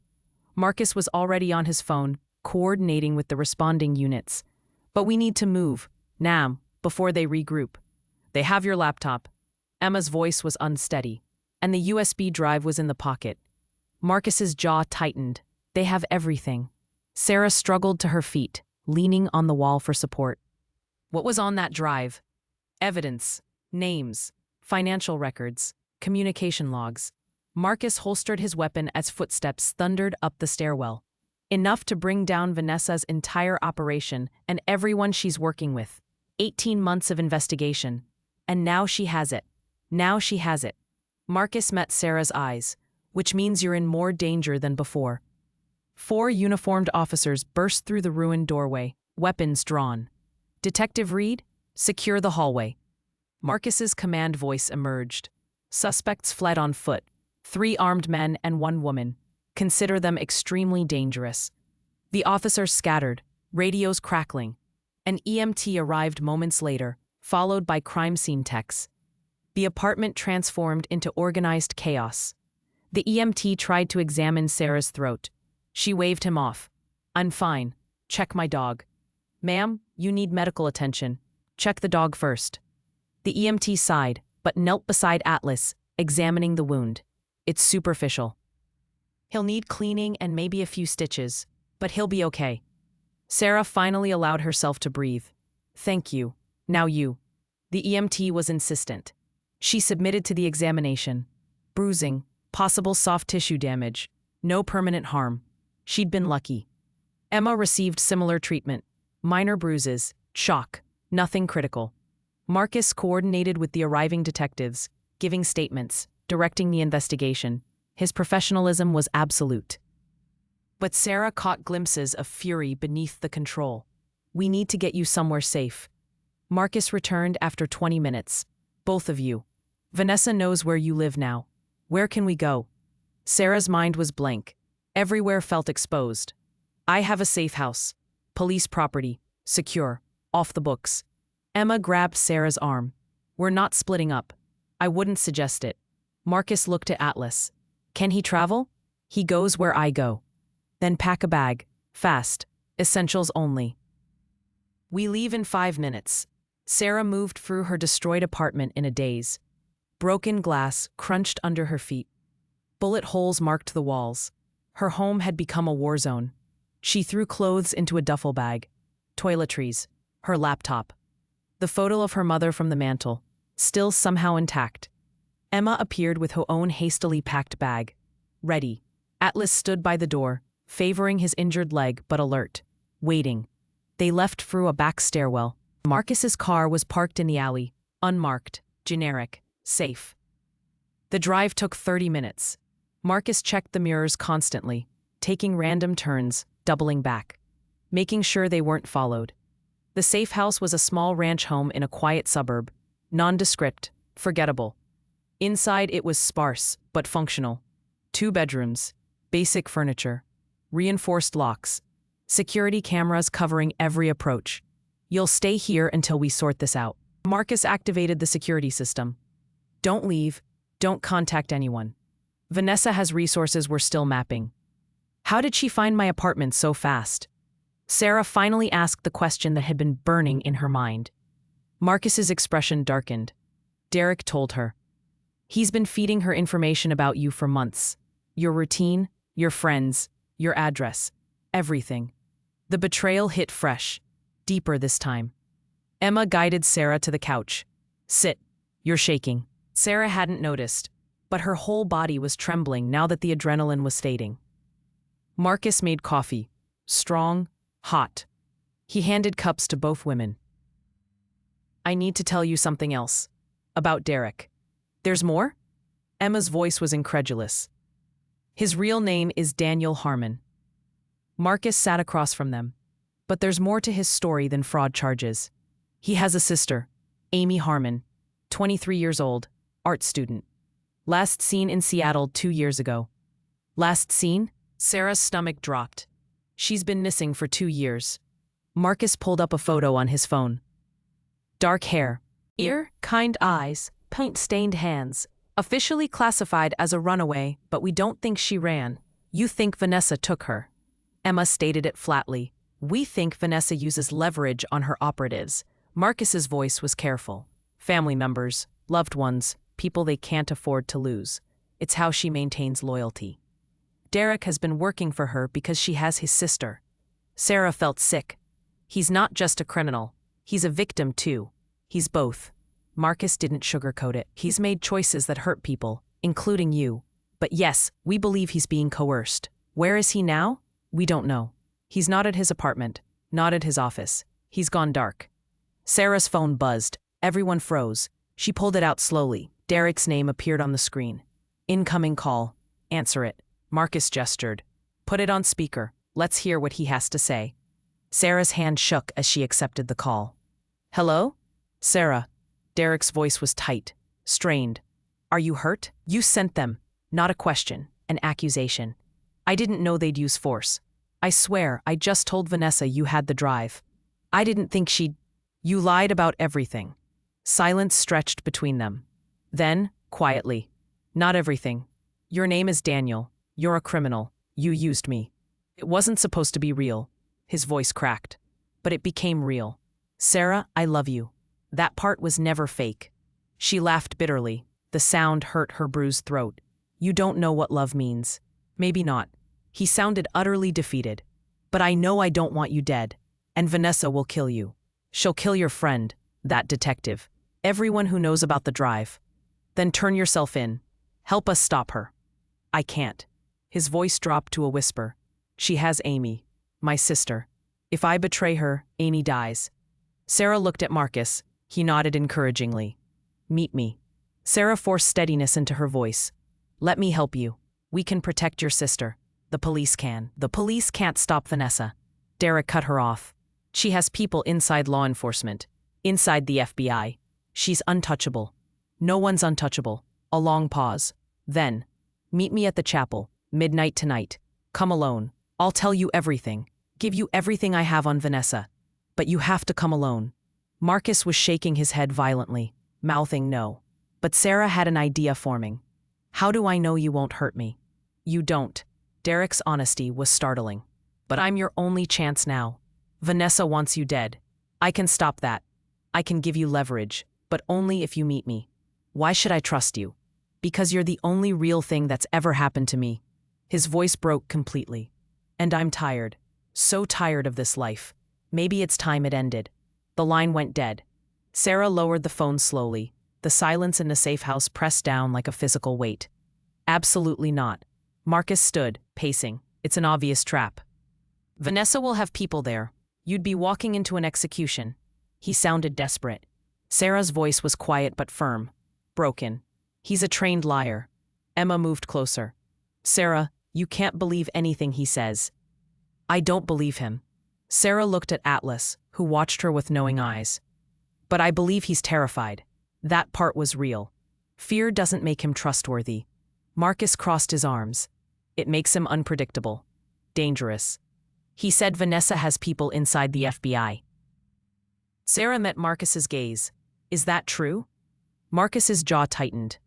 Marcus was already on his phone, coordinating with the responding units. But we need to move, now, before they regroup. They have your laptop. Emma's voice was unsteady, and the USB drive was in the pocket. Marcus's jaw tightened. They have everything. Sarah struggled to her feet, leaning on the wall for support. What was on that drive? Evidence, names, financial records, communication logs. Marcus holstered his weapon as footsteps thundered up the stairwell. Enough to bring down Vanessa's entire operation and everyone she's working with. 18 months of investigation. And now she has it. Marcus met Sarah's eyes, which means you're in more danger than before. 4 uniformed officers burst through the ruined doorway, weapons drawn. Detective Reed, secure the hallway. Marcus's command voice emerged. Suspects fled on foot. 3 armed men and 1 woman. Consider them extremely dangerous. The officers scattered, radios crackling. An EMT arrived moments later, followed by crime scene techs. The apartment transformed into organized chaos. The EMT tried to examine Sarah's throat. She waved him off. I'm fine. Check my dog. Ma'am, you need medical attention. Check the dog first. The EMT sighed, but knelt beside Atlas, examining the wound. It's superficial. He'll need cleaning and maybe a few stitches, but he'll be okay. Sarah finally allowed herself to breathe. Thank you. Now you. The EMT was insistent. She submitted to the examination. Bruising, possible soft tissue damage, no permanent harm. She'd been lucky. Emma received similar treatment. Minor bruises, shock, nothing critical. Marcus coordinated with the arriving detectives, giving statements, directing the investigation. His professionalism was absolute. But Sarah caught glimpses of fury beneath the control. We need to get you somewhere safe. Marcus returned after 20 minutes. Both of you. Vanessa knows where you live now. Where can we go? Sarah's mind was blank. Everywhere felt exposed. I have a safe house. Police property. Secure. Off the books. Emma grabbed Sarah's arm. We're not splitting up. I wouldn't suggest it. Marcus looked at Atlas. Can he travel? He goes where I go. Then pack a bag. Fast. Essentials only. We leave in 5 minutes. Sarah moved through her destroyed apartment in a daze. Broken glass crunched under her feet. Bullet holes marked the walls. Her home had become a war zone. She threw clothes into a duffel bag. Toiletries. Her laptop. The photo of her mother from the mantel, still somehow intact. Emma appeared with her own hastily packed bag. Ready. Atlas stood by the door, favoring his injured leg but alert. Waiting. They left through a back stairwell. Marcus's car was parked in the alley. Unmarked. Generic. Safe. The drive took 30 minutes. Marcus checked the mirrors constantly, taking random turns, doubling back, making sure they weren't followed. The safe house was a small ranch home in a quiet suburb, nondescript, forgettable. Inside it was sparse, but functional. 2 bedrooms, basic furniture, reinforced locks, security cameras covering every approach. You'll stay here until we sort this out. Marcus activated the security system. Don't leave, don't contact anyone. Vanessa has resources we're still mapping. How did she find my apartment so fast? Sarah finally asked the question that had been burning in her mind. Marcus's expression darkened. Derek told her. He's been feeding her information about you for months. Your routine, your friends, your address, everything. The betrayal hit fresh, deeper this time. Emma guided Sarah to the couch. Sit. You're shaking. Sarah hadn't noticed, but her whole body was trembling now that the adrenaline was fading. Marcus made coffee. Strong, hot. He handed cups to both women. I need to tell you something else. About Derek. There's more? Emma's voice was incredulous. His real name is Daniel Harmon. Marcus sat across from them. But there's more to his story than fraud charges. He has a sister, Amy Harmon, 23 years old, art student. Last seen in Seattle 2 years ago. Last seen? Sarah's stomach dropped. She's been missing for 2 years. Marcus pulled up a photo on his phone. Dark hair, kind eyes, paint-stained hands. Officially classified as a runaway, but we don't think she ran. You think Vanessa took her. Emma stated it flatly. We think Vanessa uses leverage on her operatives. Marcus's voice was careful. Family members, loved ones, people they can't afford to lose. It's how she maintains loyalty. Derek has been working for her because she has his sister. Sarah felt sick. He's not just a criminal. He's a victim too. He's both. Marcus didn't sugarcoat it. He's made choices that hurt people, including you. But yes, we believe he's being coerced. Where is he now? We don't know. He's not at his apartment, not at his office. He's gone dark. Sarah's phone buzzed. Everyone froze. She pulled it out slowly. Derek's name appeared on the screen. Incoming call. Answer it. Marcus gestured. Put it on speaker. Let's hear what he has to say. Sarah's hand shook as she accepted the call. Hello? Sarah. Derek's voice was tight, strained. Are you hurt? You sent them. Not a question, an accusation. I didn't know they'd use force. I swear, I just told Vanessa you had the drive. I didn't think she'd... You lied about everything. Silence stretched between them. Then, quietly. Not everything. Your name is Daniel. You're a criminal. You used me. It wasn't supposed to be real. His voice cracked. But it became real. Sarah, I love you. That part was never fake. She laughed bitterly. The sound hurt her bruised throat. You don't know what love means. Maybe not. He sounded utterly defeated. But I know I don't want you dead. And Vanessa will kill you. She'll kill your friend, that detective, everyone who knows about the drive. Then turn yourself in. Help us stop her. I can't. His voice dropped to a whisper. She has Amy, my sister. If I betray her, Amy dies. Sarah looked at Marcus. He nodded encouragingly. Meet me. Sarah forced steadiness into her voice. Let me help you. We can protect your sister. The police can. The police can't stop Vanessa. Derek cut her off. She has people inside law enforcement, inside the FBI. She's untouchable. No one's untouchable. A long pause. Then, Meet me at the chapel, midnight tonight. Come alone. I'll tell you everything. Give you everything I have on Vanessa. But you have to come alone." Marcus was shaking his head violently, mouthing no. But Sarah had an idea forming. "How do I know you won't hurt me?" "You don't." Derek's honesty was startling. "But I'm your only chance now. Vanessa wants you dead. I can stop that. I can give you leverage, but only if you meet me. Why should I trust you? Because you're the only real thing that's ever happened to me." His voice broke completely. "And I'm tired. So tired of this life. Maybe it's time it ended." The line went dead. Sarah lowered the phone slowly. The silence in the safe house pressed down like a physical weight. "Absolutely not." Marcus stood, pacing. "It's an obvious trap. Vanessa will have people there. You'd be walking into an execution." He sounded desperate. Sarah's voice was quiet but firm. Broken. "He's a trained liar." Emma moved closer. "Sarah, you can't believe anything he says." "I don't believe him." Sarah looked at Atlas, who watched her with knowing eyes. "But I believe he's terrified. That part was real. Fear doesn't make him trustworthy." Marcus crossed his arms. "It makes him unpredictable. Dangerous. He said Vanessa has people inside the FBI." Sarah met Marcus's gaze. "Is that true?" Marcus's jaw tightened.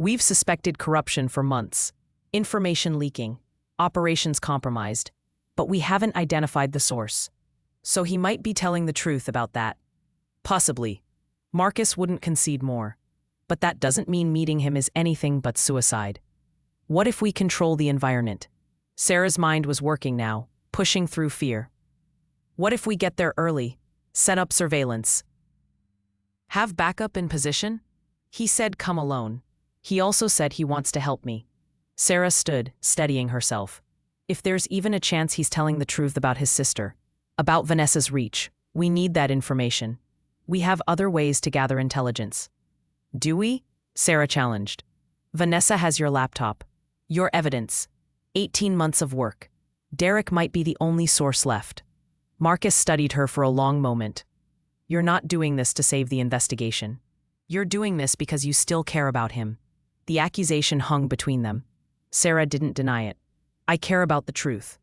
"We've suspected corruption for months. Information leaking. Operations compromised. But we haven't identified the source. So he might be telling the truth about that." "Possibly." Marcus wouldn't concede more. "But that doesn't mean meeting him is anything but suicide. What if we control the environment?" Sarah's mind was working now, pushing through fear. "What if we get there early? Set up surveillance? Have backup in position?" He said come alone. He also said he wants to help me. Sarah stood, steadying herself. "If there's even a chance he's telling the truth about his sister, about Vanessa's reach, we need that information. We have other ways to gather intelligence." "Do we?" Sarah challenged. "Vanessa has your laptop. Your evidence. 18 months of work. Derek might be the only source left." Marcus studied her for a long moment. "You're not doing this to save the investigation. You're doing this because you still care about him." The accusation hung between them. Sarah didn't deny it. "I care about the truth.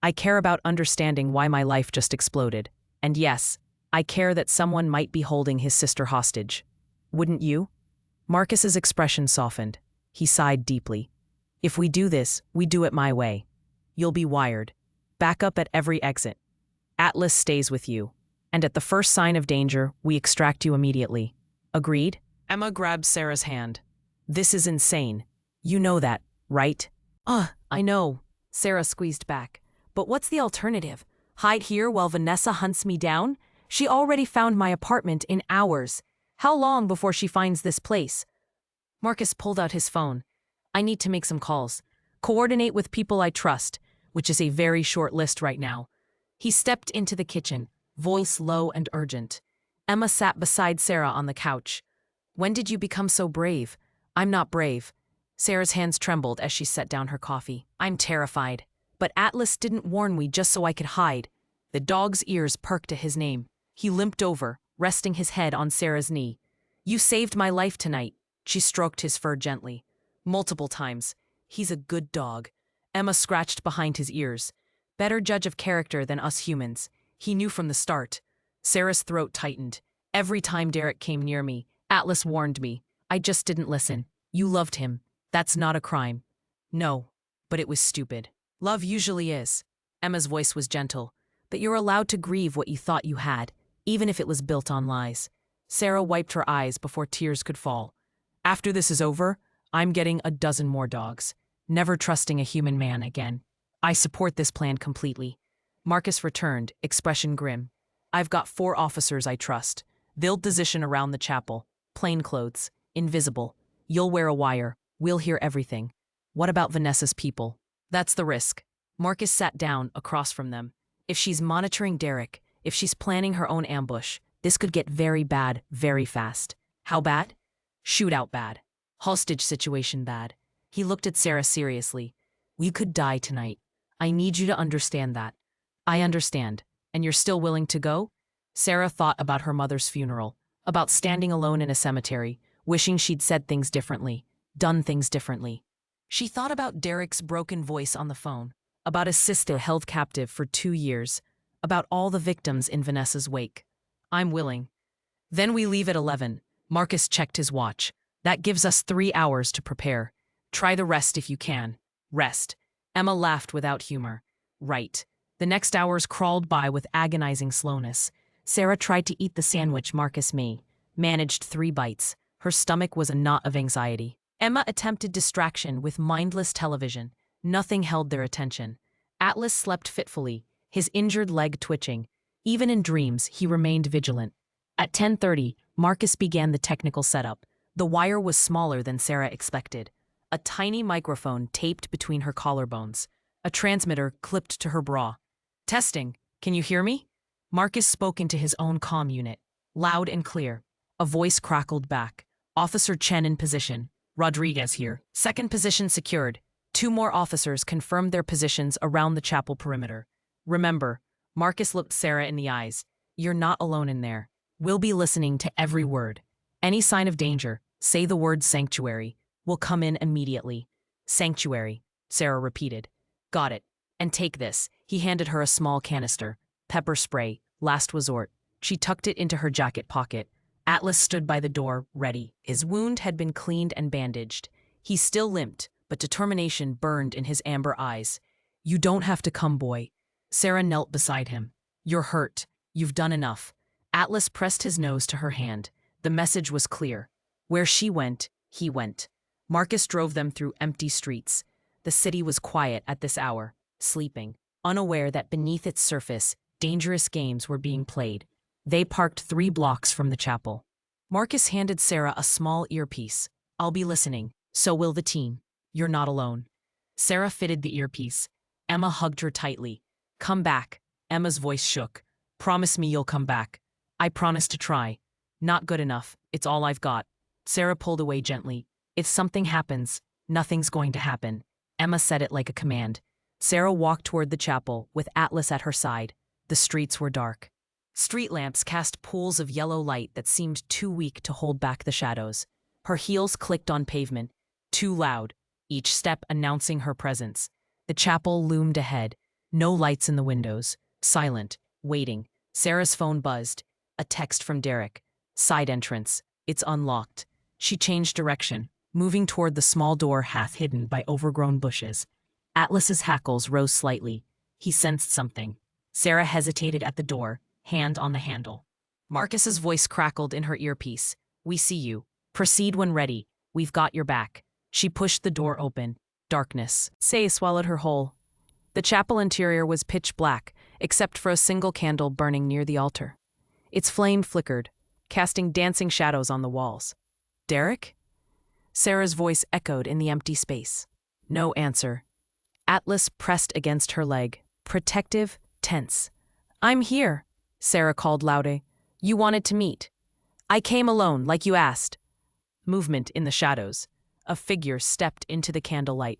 I care about understanding why my life just exploded. And yes, I care that someone might be holding his sister hostage. Wouldn't you?" Marcus's expression softened. He sighed deeply. "If we do this, we do it my way. You'll be wired. Back up at every exit. Atlas stays with you. And at the first sign of danger, we extract you immediately. Agreed?" Emma grabbed Sarah's hand. "This is insane. You know that, right?" I know." Sarah squeezed back. "But what's the alternative? Hide here while Vanessa hunts me down? She already found my apartment in hours. How long before she finds this place?" Marcus pulled out his phone. "I need to make some calls. Coordinate with people I trust, which is a very short list right now." He stepped into the kitchen, voice low and urgent. Emma sat beside Sarah on the couch. "When did you become so brave?" "I'm not brave." Sarah's hands trembled as she set down her coffee. "I'm terrified. But Atlas didn't warn me just so I could hide." The dog's ears perked at his name. He limped over, resting his head on Sarah's knee. "You saved my life tonight." She stroked his fur gently. "Multiple times. He's a good dog." Emma scratched behind his ears. "Better judge of character than us humans. He knew from the start." Sarah's throat tightened. "Every time Derek came near me, Atlas warned me. I just didn't listen. You loved him. That's not a crime." "No, but it was stupid. Love usually is." Emma's voice was gentle. "But you're allowed to grieve what you thought you had, even if it was built on lies." Sarah wiped her eyes before tears could fall. "After this is over, I'm getting a dozen more dogs. Never trusting a human man again. I support this plan completely." Marcus returned, expression grim. "I've got 4 officers I trust. They'll position around the chapel. Plainclothes. Invisible. You'll wear a wire. We'll hear everything. What about Vanessa's people?" "That's the risk." Marcus sat down across from them. "If she's monitoring Derek, if she's planning her own ambush, this could get very bad very fast." "How bad?" "Shootout bad. Hostage situation bad." He looked at Sarah seriously. "We could die tonight. I need you to understand that." "I understand. And you're still willing to go?" Sarah thought about her mother's funeral, about standing alone in a cemetery, wishing she'd said things differently, done things differently. She thought about Derek's broken voice on the phone, about his sister held captive for 2 years, about all the victims in Vanessa's wake. I'm willing. Then we leave at 11. Marcus checked his watch. That gives us 3 hours to prepare. Try the rest if you can. Rest. Emma laughed without humor. Right. The next hours crawled by with agonizing slowness. Sarah tried to eat the sandwich Marcus managed 3 bites. Her stomach was a knot of anxiety. Emma attempted distraction with mindless television. Nothing held their attention. Atlas slept fitfully, his injured leg twitching. Even in dreams, he remained vigilant. At 10:30, Marcus began the technical setup. The wire was smaller than Sarah expected. A tiny microphone taped between her collarbones. A transmitter clipped to her bra. Testing. Can you hear me? Marcus spoke into his own comm unit. Loud and clear. A voice crackled back. Officer Chen in position. Rodriguez here. Second position secured. 2 more officers confirmed their positions around the chapel perimeter. Remember, Marcus looked Sarah in the eyes. You're not alone in there. We'll be listening to every word. Any sign of danger, say the word sanctuary. We'll come in immediately. Sanctuary, Sarah repeated. Got it. And take this. He handed her a small canister. Pepper spray, last resort. She tucked it into her jacket pocket. Atlas stood by the door, ready. His wound had been cleaned and bandaged. He still limped, but determination burned in his amber eyes. You don't have to come, boy. Sarah knelt beside him. You're hurt. You've done enough. Atlas pressed his nose to her hand. The message was clear. Where she went, he went. Marcus drove them through empty streets. The city was quiet at this hour, sleeping, unaware that beneath its surface, dangerous games were being played. They parked 3 blocks from the chapel. Marcus handed Sarah a small earpiece. I'll be listening. So will the team. You're not alone. Sarah fitted the earpiece. Emma hugged her tightly. Come back. Emma's voice shook. Promise me you'll come back. I promise to try. Not good enough. It's all I've got. Sarah pulled away gently. If something happens, nothing's going to happen. Emma said it like a command. Sarah walked toward the chapel, with Atlas at her side. The streets were dark. Street lamps cast pools of yellow light that seemed too weak to hold back the shadows. Her heels clicked on pavement, too loud, each step announcing her presence. The chapel loomed ahead. No lights in the windows. Silent, waiting. Sarah's phone buzzed. A text from Derek. Side entrance. It's unlocked. She changed direction, moving toward the small door half hidden by overgrown bushes. Atlas's hackles rose slightly. He sensed something. Sarah hesitated at the door, hand on the handle. Marcus's voice crackled in her earpiece. We see you. Proceed when ready. We've got your back. She pushed the door open. Darkness. Say swallowed her whole. The chapel interior was pitch black, except for a single candle burning near the altar. Its flame flickered, casting dancing shadows on the walls. Derek? Sarah's voice echoed in the empty space. No answer. Atlas pressed against her leg, protective, tense. I'm here, Sarah called loudly. You wanted to meet. I came alone, like you asked. Movement in the shadows. A figure stepped into the candlelight.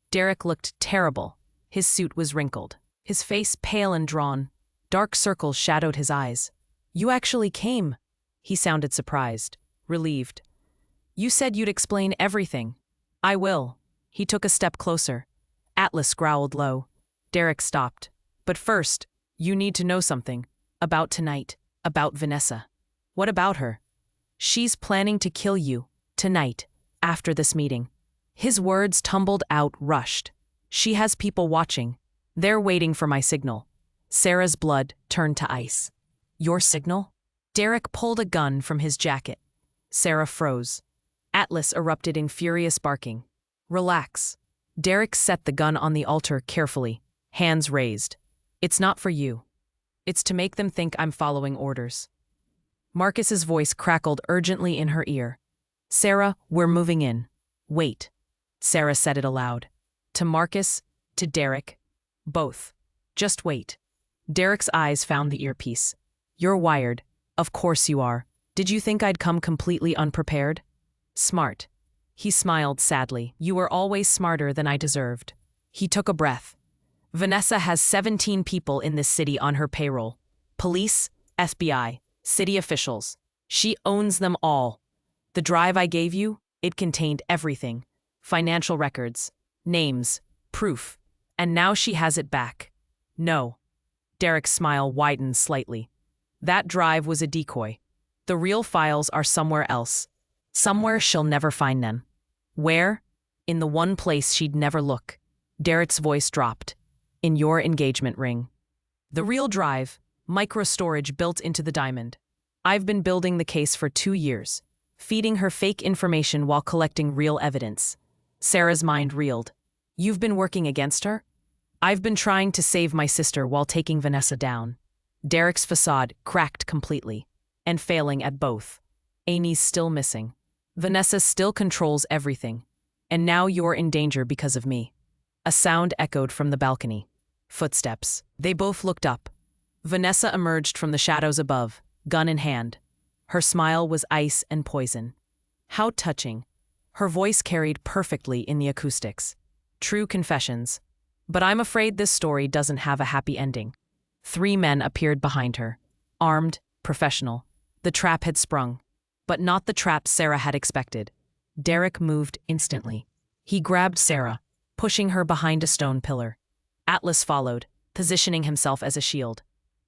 Derek looked terrible. His suit was wrinkled, his face pale and drawn. Dark circles shadowed his eyes. You actually came. He sounded surprised, relieved. You said you'd explain everything. I will. He took a step closer. Atlas growled low. Derek stopped. But first, you need to know something. About tonight. About Vanessa. What about her? She's planning to kill you. Tonight. After this meeting. His words tumbled out, rushed. She has people watching. They're waiting for my signal. Sarah's blood turned to ice. Your signal? Derek pulled a gun from his jacket. Sarah froze. Atlas erupted in furious barking. Relax. Derek set the gun on the altar carefully, hands raised. It's not for you. It's to make them think I'm following orders. Marcus's voice crackled urgently in her ear. Sarah, we're moving in. Wait. Sarah said it aloud. To Marcus, to Derek, both. Just wait. Derek's eyes found the earpiece. You're wired. Of course you are. Did you think I'd come completely unprepared? Smart. He smiled sadly. You were always smarter than I deserved. He took a breath. Vanessa has 17 people in this city on her payroll. Police, FBI, city officials. She owns them all. The drive I gave you, it contained everything. financial records, names, proof, and now she has it back. No. Derek's smile widened slightly. That drive was a decoy. The real files are somewhere else. Somewhere she'll never find them. Where? In the one place she'd never look. Derek's voice dropped. In your engagement ring. The real drive, micro-storage built into the diamond. I've been building the case for 2 years, feeding her fake information while collecting real evidence. Sarah's mind reeled. You've been working against her? I've been trying to save my sister while taking Vanessa down. Derek's facade cracked completely, and failing at both. Amy's still missing. Vanessa still controls everything. And now you're in danger because of me. A sound echoed from the balcony. Footsteps. They both looked up. Vanessa emerged from the shadows above, gun in hand. Her smile was ice and poison. How touching. Her voice carried perfectly in the acoustics. True confessions. But I'm afraid this story doesn't have a happy ending. 3 men appeared behind her. Armed, professional. The trap had sprung. But not the trap Sarah had expected. Derek moved instantly. He grabbed Sarah, pushing her behind a stone pillar. Atlas followed, positioning himself as a shield.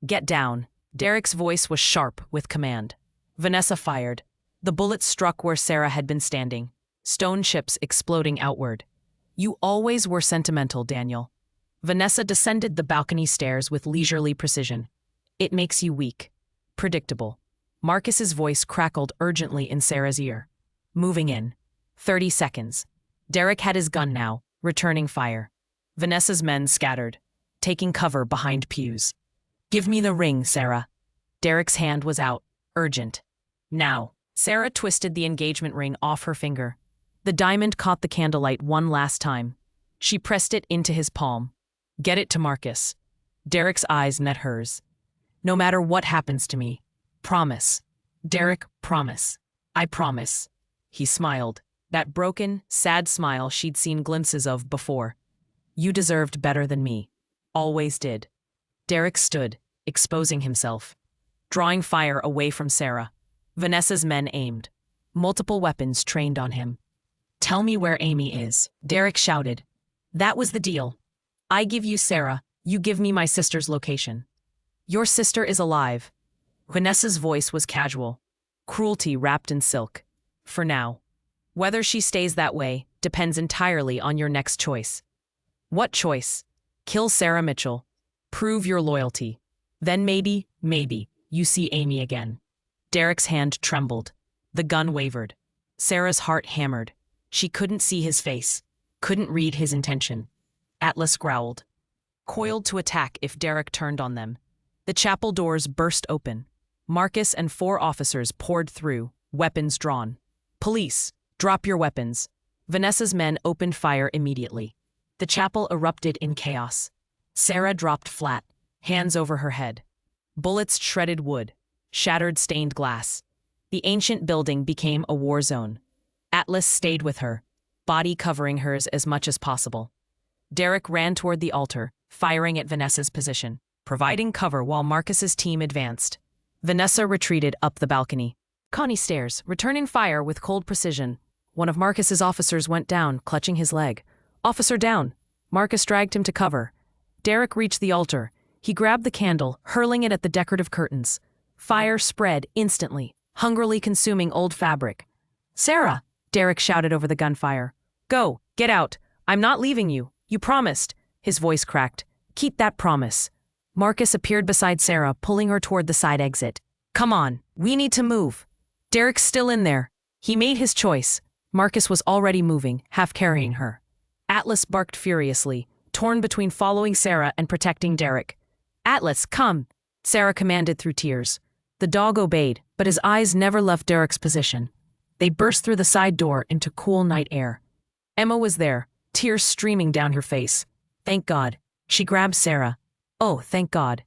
Get down. Derek's voice was sharp with command. Vanessa fired. The bullet struck where Sarah had been standing, stone chips exploding outward. You always were sentimental, Daniel. Vanessa descended the balcony stairs with leisurely precision. It makes you weak. Predictable. Marcus's voice crackled urgently in Sarah's ear. Moving in. 30 seconds. Derek had his gun now, returning fire. Vanessa's men scattered, taking cover behind pews. Give me the ring, Sarah. Derek's hand was out, urgent. Now. Sarah twisted the engagement ring off her finger. The diamond caught the candlelight one last time. She pressed it into his palm. Get it to Marcus. Derek's eyes met hers. No matter what happens to me. Promise. Derek, promise. I promise. He smiled. That broken, sad smile she'd seen glimpses of before. You deserved better than me. Always did. Derek stood, exposing himself. Drawing fire away from Sarah. Vanessa's men aimed. Multiple weapons trained on him. Tell me where Amy is, Derek shouted. That was the deal. I give you Sarah, you give me my sister's location. Your sister is alive. Vanessa's voice was casual. Cruelty wrapped in silk. For now. Whether she stays that way depends entirely on your next choice. What choice? Kill Sarah Mitchell. Prove your loyalty. Then maybe, you see Amy again. Derek's hand trembled. The gun wavered. Sarah's heart hammered. She couldn't see his face. Couldn't read his intention. Atlas growled. Coiled to attack if Derek turned on them. The chapel doors burst open. Marcus and 4 officers poured through, weapons drawn. Police, drop your weapons. Vanessa's men opened fire immediately. The chapel erupted in chaos. Sarah dropped flat, hands over her head. Bullets shredded wood, shattered stained glass. The ancient building became a war zone. Atlas stayed with her, body covering hers as much as possible. Derek ran toward the altar, firing at Vanessa's position, providing cover while Marcus's team advanced. Vanessa retreated up the balcony. Connie stairs, returning fire with cold precision. One of Marcus's officers went down, clutching his leg. Officer down. Marcus dragged him to cover. Derek reached the altar. He grabbed the candle, hurling it at the decorative curtains. Fire spread instantly, hungrily consuming old fabric. Sarah! Derek shouted over the gunfire. Go, get out. I'm not leaving you. You promised. His voice cracked. Keep that promise. Marcus appeared beside Sarah, pulling her toward the side exit. Come on, we need to move. Derek's still in there. He made his choice. Marcus was already moving, half carrying her. Atlas barked furiously, torn between following Sarah and protecting Derek. Atlas, come! Sarah commanded through tears. The dog obeyed, but his eyes never left Derek's position. They burst through the side door into cool night air. Emma was there, tears streaming down her face. Thank God. She grabbed Sarah. Oh, thank God.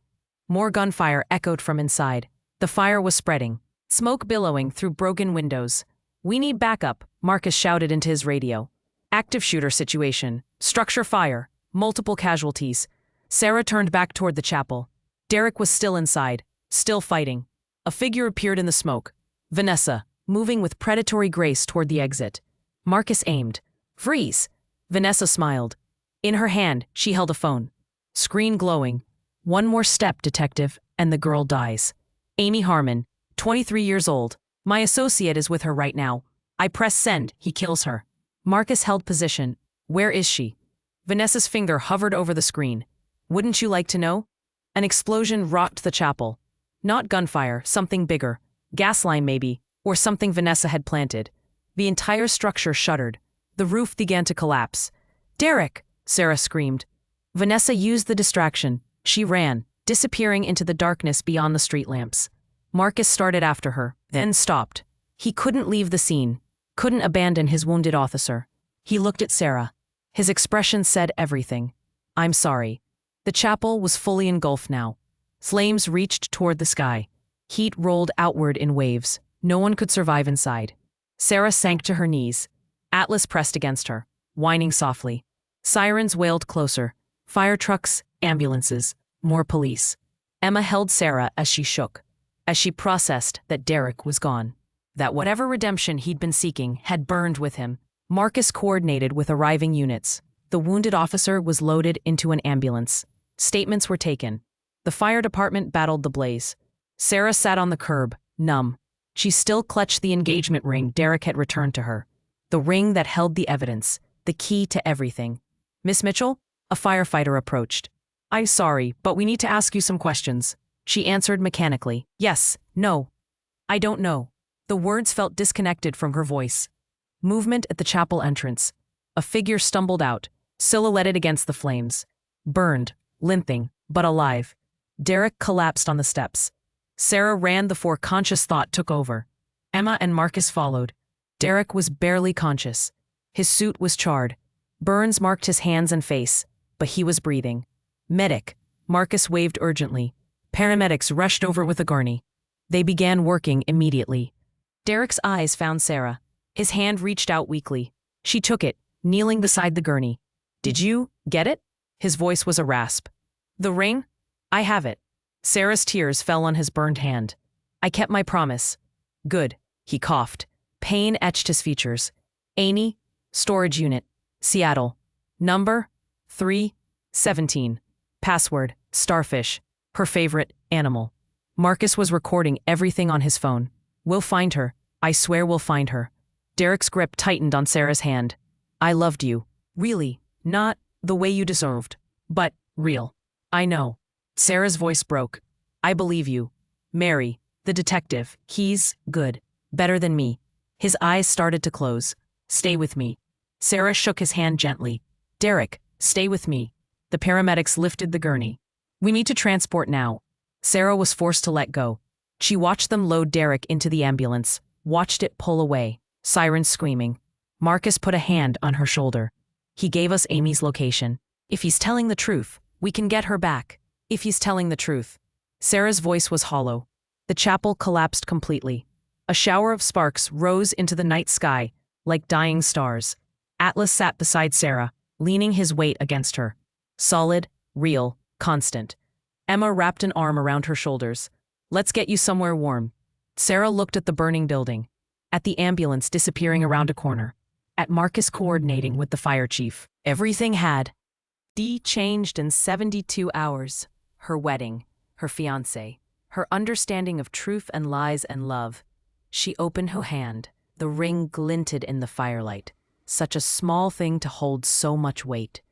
More gunfire echoed from inside. The fire was spreading, smoke billowing through broken windows. We need backup, Marcus shouted into his radio. Active shooter situation. Structure fire. Multiple casualties. Sarah turned back toward the chapel. Derek was still inside, still fighting. A figure appeared in the smoke. Vanessa, moving with predatory grace toward the exit. Marcus aimed. Freeze! Vanessa smiled. In her hand, she held a phone. Screen glowing. One more step, detective, and the girl dies. Amy Harmon, 23 years old. My associate is with her right now. I press send, he kills her. Marcus held position. Where is she? Vanessa's finger hovered over the screen. Wouldn't you like to know? An explosion rocked the chapel. Not gunfire, something bigger. Gas line maybe, or something Vanessa had planted. The entire structure shuddered. The roof began to collapse. Derek! Sarah screamed. Vanessa used the distraction. She ran, disappearing into the darkness beyond the street lamps. Marcus started after her, then stopped. He couldn't leave the scene, couldn't abandon his wounded officer. He looked at Sarah. His expression said everything. I'm sorry. The chapel was fully engulfed now. Flames reached toward the sky. Heat rolled outward in waves. No one could survive inside. Sarah sank to her knees. Atlas pressed against her, whining softly. Sirens wailed closer. Fire trucks, ambulances, more police. Emma held Sarah as she shook, as she processed that Derek was gone. That whatever redemption he'd been seeking had burned with him. Marcus coordinated with arriving units. The wounded officer was loaded into an ambulance. Statements were taken. The fire department battled the blaze. Sarah sat on the curb, numb. She still clutched the engagement ring Derek had returned to her. The ring that held the evidence, the key to everything. Miss Mitchell? A firefighter approached. I'm sorry, but we need to ask you some questions. She answered mechanically. Yes, no. I don't know. The words felt disconnected from her voice. Movement at the chapel entrance. A figure stumbled out, silhouetted against the flames. Burned, limping, but alive. Derek collapsed on the steps. Sarah ran before conscious thought took over. Emma and Marcus followed. Derek was barely conscious. His suit was charred. Burns marked his hands and face, but he was breathing. Medic, Marcus waved urgently. Paramedics rushed over with a gurney. They began working immediately. Derek's eyes found Sarah. His hand reached out weakly. She took it, kneeling beside the gurney. Did you get it? His voice was a rasp. The ring? I have it. Sarah's tears fell on his burned hand. I kept my promise. Good, he coughed. Pain etched his features. Amy, storage unit, Seattle. Number 317. Password, starfish. Her favorite animal. Marcus was recording everything on his phone. We'll find her. I swear we'll find her. Derek's grip tightened on Sarah's hand. I loved you. Really, not the way you deserved, but real. I know. Sarah's voice broke. I believe you. Mary, the detective, he's good. Better than me. His eyes started to close. Stay with me. Sarah shook his hand gently. Derek, stay with me. The paramedics lifted the gurney. We need to transport now. Sarah was forced to let go. She watched them load Derek into the ambulance, watched it pull away, sirens screaming. Marcus put a hand on her shoulder. He gave us Amy's location. If he's telling the truth, we can get her back. If he's telling the truth. Sarah's voice was hollow. The chapel collapsed completely. A shower of sparks rose into the night sky, like dying stars. Atlas sat beside Sarah, leaning his weight against her. Solid, real, constant. Emma wrapped an arm around her shoulders. Let's get you somewhere warm. Sarah looked at the burning building, at the ambulance disappearing around a corner, at Marcus coordinating with the fire chief. Everything had changed in 72 hours. Her wedding, her fiancé, her understanding of truth and lies and love. She opened her hand. The ring glinted in the firelight. Such a small thing to hold so much weight.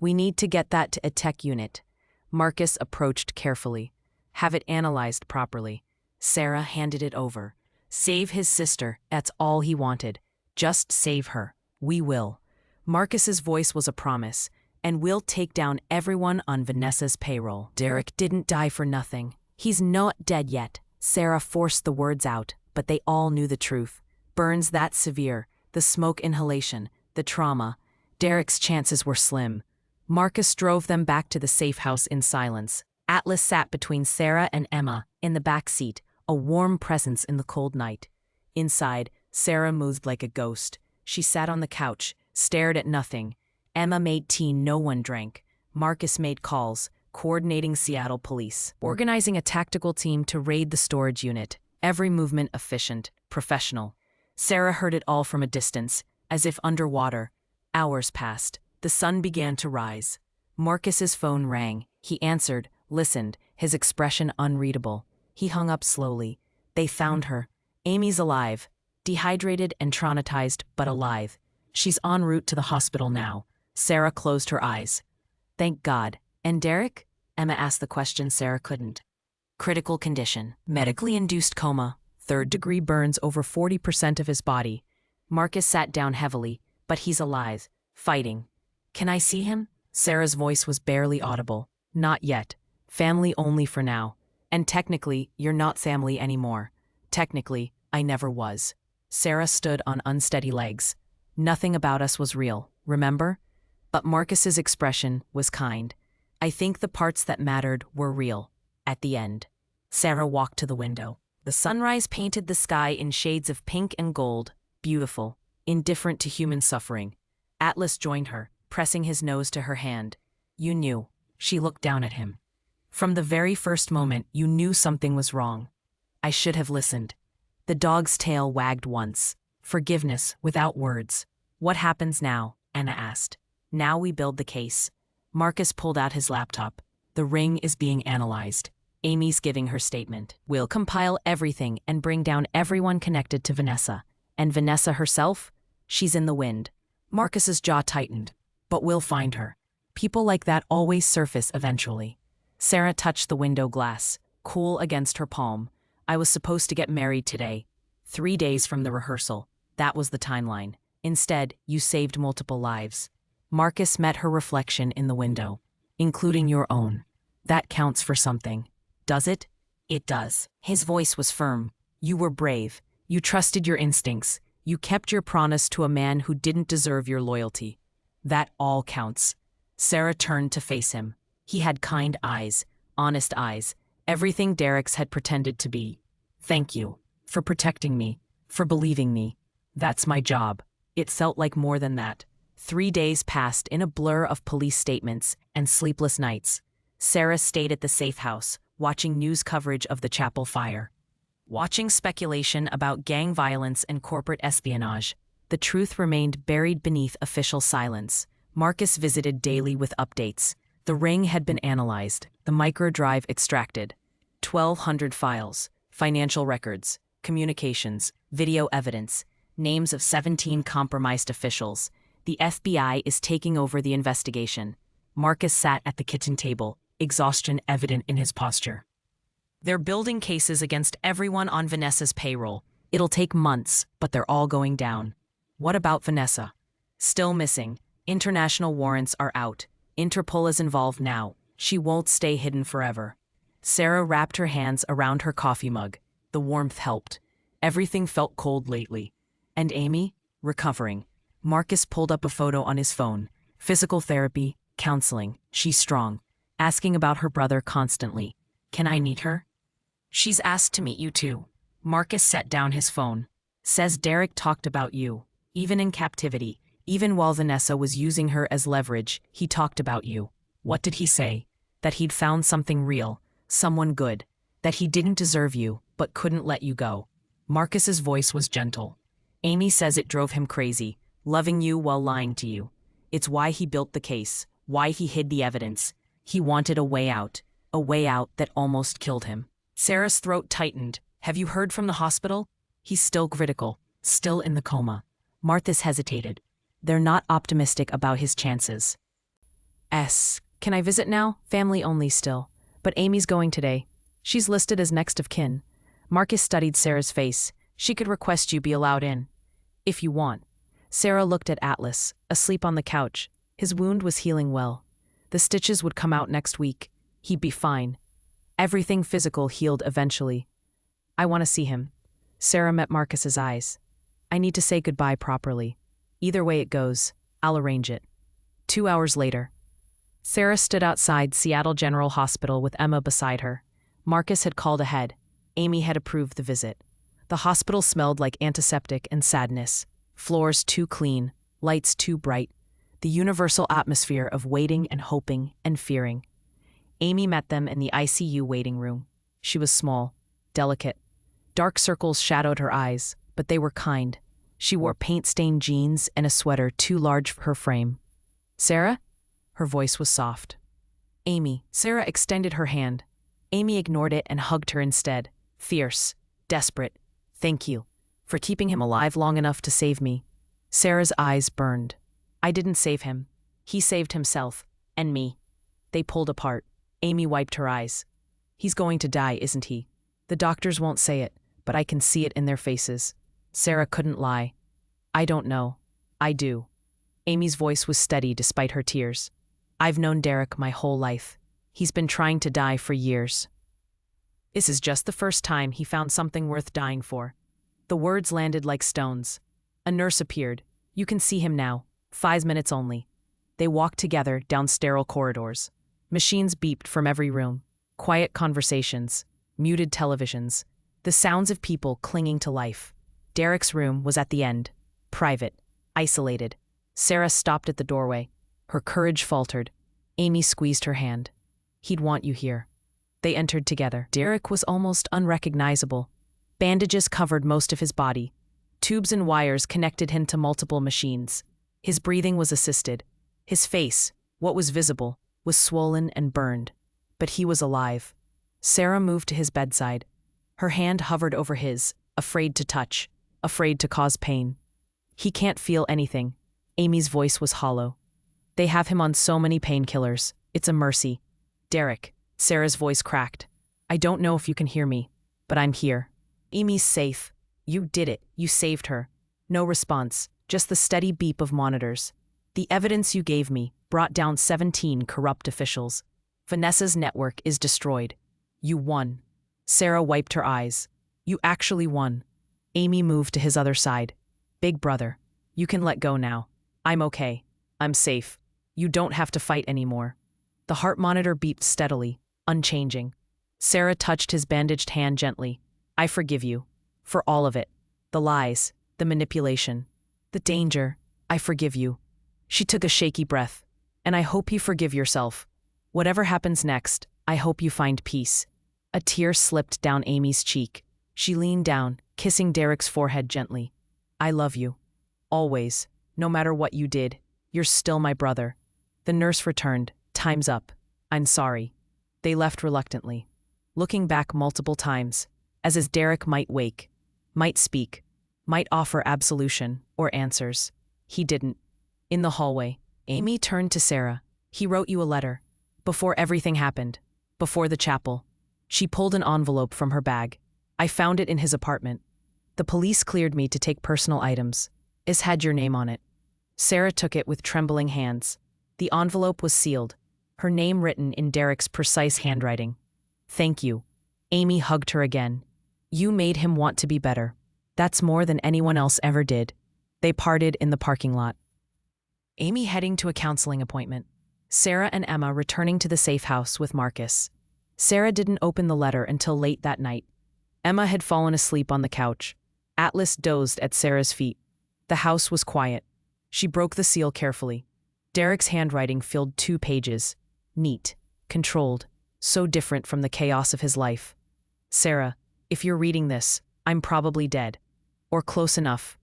We need to get that to a tech unit. Marcus approached carefully. Have it analyzed properly. Sarah handed it over. Save his sister, that's all he wanted. Just save her. We will. Marcus's voice was a promise, and we'll take down everyone on Vanessa's payroll. Derek didn't die for nothing. He's not dead yet. Sarah forced the words out, but they all knew the truth. Burns that severe, the smoke inhalation, the trauma. Derek's chances were slim. Marcus drove them back to the safe house in silence. Atlas sat between Sarah and Emma, in the back seat, a warm presence in the cold night. Inside, Sarah moved like a ghost. She sat on the couch, stared at nothing. Emma made tea no one drank. Marcus made calls, coordinating Seattle police, organizing a tactical team to raid the storage unit. Every movement efficient, professional. Sarah heard it all from a distance, as if underwater. Hours passed. The sun began to rise. Marcus's phone rang. He answered, listened, his expression unreadable. He hung up slowly. They found her. Amy's alive. Dehydrated and traumatized, but alive. She's en route to the hospital now. Sarah closed her eyes. Thank God. And Derek? Emma asked the question Sarah couldn't. Critical condition. Medically induced coma. Third-degree burns over 40% of his body. Marcus sat down heavily, but he's alive. Fighting. Can I see him? Sarah's voice was barely audible. Not yet. Family only for now. And technically, you're not family anymore. Technically, I never was. Sarah stood on unsteady legs. Nothing about us was real, remember? But Marcus's expression was kind. I think the parts that mattered were real. At the end. Sarah walked to the window. The sunrise painted the sky in shades of pink and gold, beautiful, indifferent to human suffering. Atlas joined her, pressing his nose to her hand. You knew. She looked down at him. From the very first moment, you knew something was wrong. I should have listened. The dog's tail wagged once. Forgiveness, without words. What happens now? Anna asked. Now we build the case. Marcus pulled out his laptop. The ring is being analyzed. Amy's giving her statement. We'll compile everything and bring down everyone connected to Vanessa. And Vanessa herself? She's in the wind. Marcus's jaw tightened. But we'll find her. People like that always surface eventually. Sarah touched the window glass, cool against her palm. I was supposed to get married today. 3 days from the rehearsal. That was the timeline. Instead, you saved multiple lives. Marcus met her reflection in the window, including your own. That counts for something. Does it? It does. His voice was firm. You were brave. You trusted your instincts. You kept your promise to a man who didn't deserve your loyalty. That all counts. Sarah turned to face him. He had kind eyes, honest eyes, everything Derek's had pretended to be. Thank you. For protecting me. For believing me. That's my job. It felt like more than that. 3 days passed in a blur of police statements and sleepless nights. Sarah stayed at the safe house, watching news coverage of the chapel fire. Watching speculation about gang violence and corporate espionage. The truth remained buried beneath official silence. Marcus visited daily with updates. The ring had been analyzed, the microdrive extracted. 1,200 files, financial records, communications, video evidence, names of 17 compromised officials. The FBI is taking over the investigation. Marcus sat at the kitchen table, exhaustion evident in his posture. They're building cases against everyone on Vanessa's payroll. It'll take months, but they're all going down. What about Vanessa? Still missing. International warrants are out. Interpol is involved now. She won't stay hidden forever. Sarah wrapped her hands around her coffee mug. The warmth helped. Everything felt cold lately. And Amy? Recovering. Marcus pulled up a photo on his phone. Physical therapy, counseling. She's strong. Asking about her brother constantly. Can I meet her? She's asked to meet you too. Marcus set down his phone. Says Derek talked about you. Even in captivity. Even while Vanessa was using her as leverage, he talked about you. What did he say? That he'd found something real. Someone good. That he didn't deserve you, but couldn't let you go. Marcus's voice was gentle. Amy says it drove him crazy, loving you while lying to you. It's why he built the case, why he hid the evidence. He wanted a way out that almost killed him. Sarah's throat tightened. Have you heard from the hospital? He's still critical, still in the coma. Marcus hesitated. They're not optimistic about his chances. Can I visit now? Family only still. But Amy's going today. She's listed as next of kin. Marcus studied Sarah's face. She could request you be allowed in. If you want. Sarah looked at Atlas, asleep on the couch. His wound was healing well. The stitches would come out next week. He'd be fine. Everything physical healed eventually. I want to see him. Sarah met Marcus's eyes. I need to say goodbye properly. Either way it goes, I'll arrange it. 2 hours later. Sarah stood outside Seattle General Hospital with Emma beside her. Marcus had called ahead. Amy had approved the visit. The hospital smelled like antiseptic and sadness. Floors too clean, lights too bright. The universal atmosphere of waiting and hoping and fearing. Amy met them in the ICU waiting room. She was small, delicate. Dark circles shadowed her eyes, but they were kind. She wore paint-stained jeans and a sweater too large for her frame. "Sarah?" Her voice was soft. "Amy." Sarah extended her hand. Amy ignored it and hugged her instead. Fierce, desperate. "Thank you for keeping him alive long enough to save me." Sarah's eyes burned. "I didn't save him. He saved himself. And me." They pulled apart. Amy wiped her eyes. "He's going to die, isn't he? The doctors won't say it, but I can see it in their faces." Sarah couldn't lie. "I don't know. I do." Amy's voice was steady despite her tears. "I've known Derek my whole life. He's been trying to die for years. This is just the first time he found something worth dying for." The words landed like stones. A nurse appeared. "You can see him now. 5 minutes only." They walked together down sterile corridors. Machines beeped from every room. Quiet conversations. Muted televisions. The sounds of people clinging to life. Derek's room was at the end. Private. Isolated. Sarah stopped at the doorway. Her courage faltered. Amy squeezed her hand. "He'd want you here." They entered together. Derek was almost unrecognizable. Bandages covered most of his body. Tubes and wires connected him to multiple machines. His breathing was assisted. His face, what was visible, was swollen and burned. But he was alive. Sarah moved to his bedside. Her hand hovered over his, afraid to touch, afraid to cause pain. "He can't feel anything." Amy's voice was hollow. "They have him on so many painkillers. It's a mercy." "Derek," Sarah's voice cracked. "I don't know if you can hear me, but I'm here. Amy's safe. You did it. You saved her." No response, just the steady beep of monitors. "The evidence you gave me brought down 17 corrupt officials. Vanessa's network is destroyed. You won." Sarah wiped her eyes. "You actually won." Amy moved to his other side. "Big brother, you can let go now. I'm okay. I'm safe. You don't have to fight anymore." The heart monitor beeped steadily, unchanging. Sarah touched his bandaged hand gently. "I forgive you. For all of it. The lies, the manipulation, the danger. I forgive you." She took a shaky breath. "And I hope you forgive yourself. Whatever happens next, I hope you find peace." A tear slipped down Amy's cheek. She leaned down, kissing Derek's forehead gently. "I love you. Always. No matter what you did. You're still my brother." The nurse returned. "Time's up. I'm sorry." They left reluctantly. Looking back multiple times, as Derek might wake, might speak, might offer absolution or answers. He didn't. In the hallway, Amy turned to Sarah. "He wrote you a letter. Before everything happened. Before the chapel." She pulled an envelope from her bag. "I found it in his apartment. The police cleared me to take personal items. It had your name on it." Sarah took it with trembling hands. The envelope was sealed, her name written in Derek's precise handwriting. "Thank you." Amy hugged her again. "You made him want to be better. That's more than anyone else ever did." They parted in the parking lot. Amy heading to a counseling appointment. Sarah and Emma returning to the safe house with Marcus. Sarah didn't open the letter until late that night. Emma had fallen asleep on the couch. Atlas dozed at Sarah's feet. The house was quiet. She broke the seal carefully. Derek's handwriting filled 2 pages. Neat, controlled, so different from the chaos of his life. "Sarah, if you're reading this, I'm probably dead. Or close enough.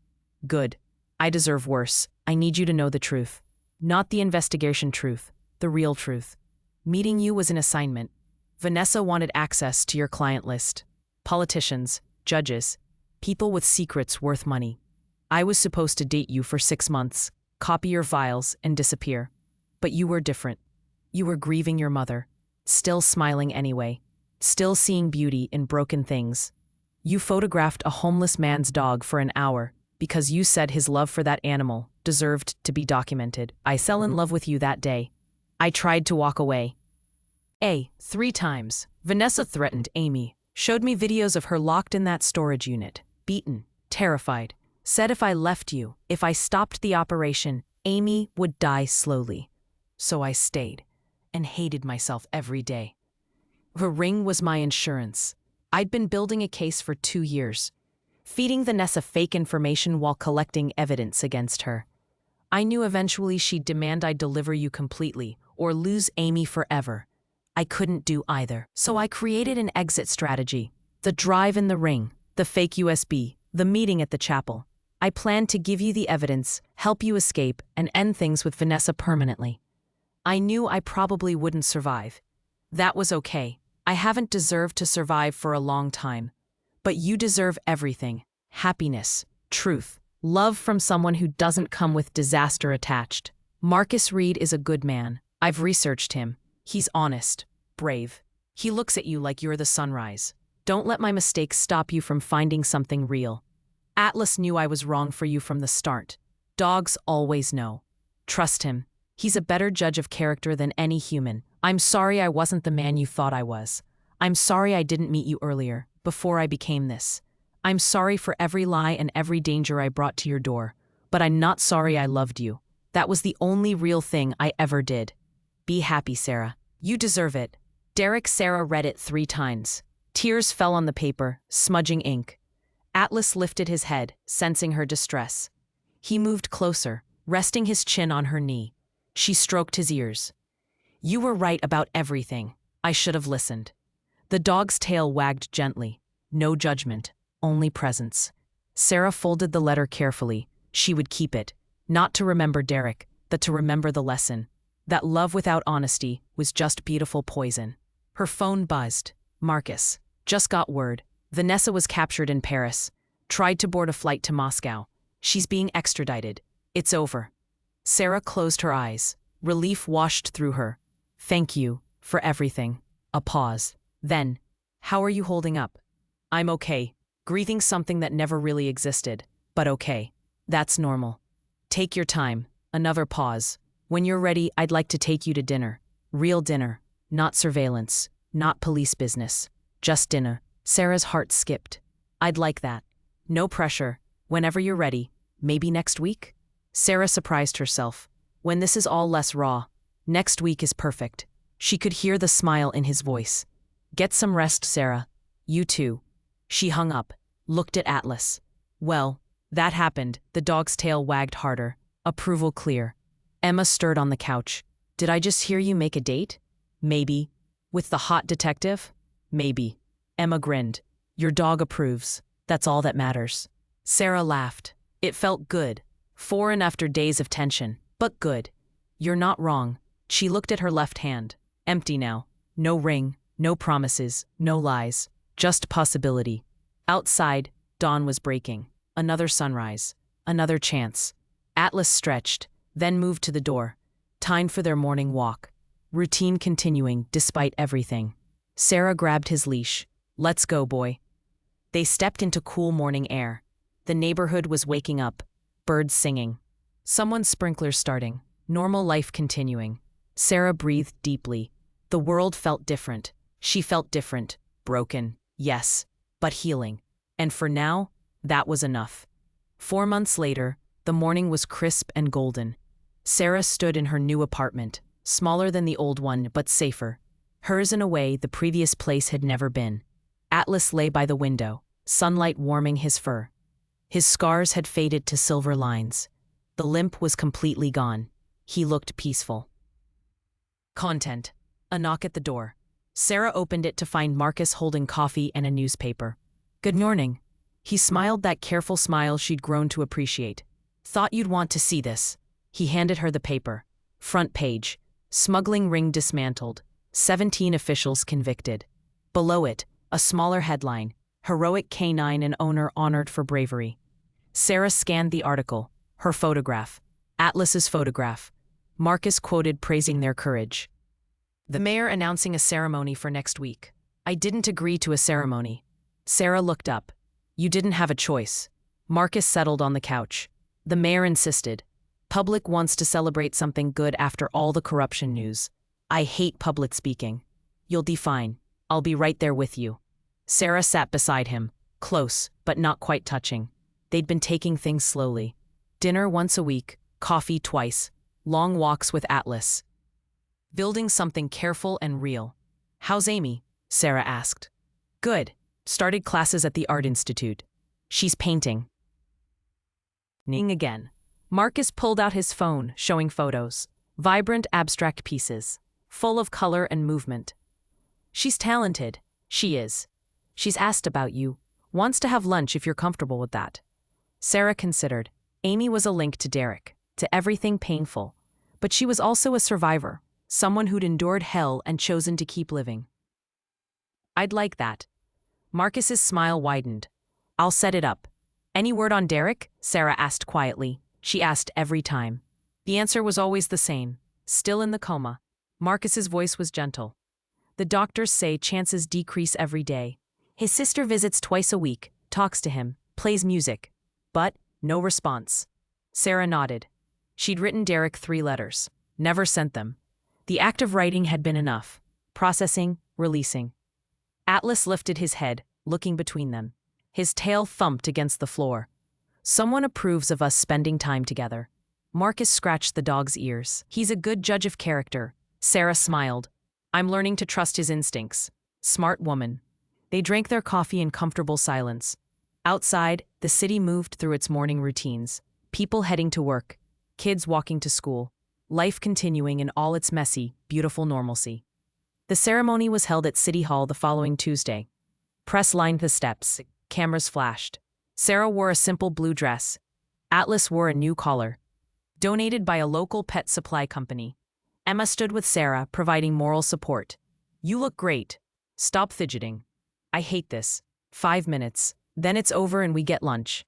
Good. I deserve worse. I need you to know the truth. Not the investigation truth, the real truth. Meeting you was an assignment. Vanessa wanted access to your client list. Politicians, judges, people with secrets worth money. I was supposed to date you for 6 months, copy your files, and disappear. But you were different. You were grieving your mother, still smiling anyway, still seeing beauty in broken things. You photographed a homeless man's dog for an hour because you said his love for that animal deserved to be documented. I fell in love with you that day. I tried to walk away. 3 times. Vanessa threatened Amy, showed me videos of her locked in that storage unit, beaten, terrified, said if I left you, if I stopped the operation, Amy would die slowly. So I stayed and hated myself every day. Her ring was my insurance. I'd been building a case for 2 years, feeding Vanessa fake information while collecting evidence against her. I knew eventually she'd demand I deliver you completely or lose Amy forever. I couldn't do either. So I created an exit strategy. The drive in the ring, the fake USB, the meeting at the chapel. I planned to give you the evidence, help you escape, and end things with Vanessa permanently. I knew I probably wouldn't survive. That was okay. I haven't deserved to survive for a long time. But you deserve everything. Happiness, truth, love from someone who doesn't come with disaster attached. Marcus Reed is a good man. I've researched him. He's honest, brave. He looks at you like you're the sunrise. Don't let my mistakes stop you from finding something real. Atlas knew I was wrong for you from the start. Dogs always know. Trust him. He's a better judge of character than any human. I'm sorry I wasn't the man you thought I was. I'm sorry I didn't meet you earlier, before I became this. I'm sorry for every lie and every danger I brought to your door. But I'm not sorry I loved you. That was the only real thing I ever did. Be happy, Sarah. You deserve it. Sarah read it 3 times. Tears fell on the paper, smudging ink. Atlas lifted his head, sensing her distress. He moved closer, resting his chin on her knee. She stroked his ears. You were right about everything. I should have listened. The dog's tail wagged gently. No judgment, only presence. Sarah folded the letter carefully. She would keep it, not to remember Derek, but to remember the lesson. That love without honesty was just beautiful poison. Her phone buzzed. Marcus. Just got word. Vanessa was captured in Paris. Tried to board a flight to Moscow. She's being extradited. It's over. Sarah closed her eyes. Relief washed through her. Thank you for everything. A pause. Then, how are you holding up? I'm okay. Grieving something that never really existed. But okay. That's normal. Take your time. Another pause. When you're ready, I'd like to take you to dinner. Real dinner. Not surveillance. Not police business. Just dinner. Sarah's heart skipped. I'd like that. No pressure. Whenever you're ready. Maybe next week? Sarah surprised herself. When this is all less raw. Next week is perfect. She could hear the smile in his voice. Get some rest, Sarah. You too. She hung up. Looked at Atlas. Well, that happened. The dog's tail wagged harder. Approval clear. Emma stirred on the couch. Did I just hear you make a date? Maybe. With the hot detective? Maybe. Emma grinned. Your dog approves. That's all that matters. Sarah laughed. It felt good. Foreign after days of tension. But good. You're not wrong. She looked at her left hand. Empty now. No ring. No promises. No lies. Just possibility. Outside, dawn was breaking. Another sunrise. Another chance. Atlas stretched, then moved to the door. Time for their morning walk. Routine continuing despite everything. Sarah grabbed his leash. Let's go, boy. They stepped into cool morning air. The neighborhood was waking up. Birds singing. Someone's sprinkler starting. Normal life continuing. Sarah breathed deeply. The world felt different. She felt different. Broken, yes, but healing. And for now, that was enough. 4 months later, the morning was crisp and golden. Sarah stood in her new apartment, smaller than the old one but safer. Hers in a way the previous place had never been. Atlas lay by the window, sunlight warming his fur. His scars had faded to silver lines. The limp was completely gone. He looked peaceful. Content. A knock at the door. Sarah opened it to find Marcus holding coffee and a newspaper. Good morning. He smiled that careful smile she'd grown to appreciate. Thought you'd want to see this. He handed her the paper. Front page. Smuggling ring dismantled. 17 officials convicted. Below it, a smaller headline. Heroic canine and owner honored for bravery. Sarah scanned the article. Her photograph. Atlas's photograph. Marcus quoted praising their courage. The mayor announcing a ceremony for next week. I didn't agree to a ceremony. Sarah looked up. You didn't have a choice. Marcus settled on the couch. The mayor insisted. Public wants to celebrate something good after all the corruption news. I hate public speaking. You'll be fine. I'll be right there with you. Sarah sat beside him, close, but not quite touching. They'd been taking things slowly. Dinner once a week, coffee twice, long walks with Atlas. Building something careful and real. How's Amy? Sarah asked. Good. Started classes at the Art Institute. She's painting. Ning again. Marcus pulled out his phone, showing photos. Vibrant abstract pieces. Full of color and movement. She's talented. She is. She's asked about you. Wants to have lunch if you're comfortable with that. Sarah considered. Amy was a link to Derek, to everything painful. But she was also a survivor, someone who'd endured hell and chosen to keep living. I'd like that. Marcus's smile widened. I'll set it up. Any word on Derek? Sarah asked quietly. She asked every time. The answer was always the same. Still in the coma. Marcus's voice was gentle. The doctors say chances decrease every day. His sister visits twice a week, talks to him, plays music. But, no response. Sarah nodded. She'd written Derek 3 letters. Never sent them. The act of writing had been enough. Processing, releasing. Atlas lifted his head, looking between them. His tail thumped against the floor. Someone approves of us spending time together. Marcus scratched the dog's ears. He's a good judge of character. Sarah smiled. I'm learning to trust his instincts. Smart woman. They drank their coffee in comfortable silence. Outside, the city moved through its morning routines. People heading to work. Kids walking to school. Life continuing in all its messy, beautiful normalcy. The ceremony was held at City Hall the following Tuesday. Press lined the steps. Cameras flashed. Sarah wore a simple blue dress. Atlas wore a new collar. Donated by a local pet supply company. Emma stood with Sarah, providing moral support. You look great. Stop fidgeting. I hate this. 5 minutes. Then it's over and we get lunch.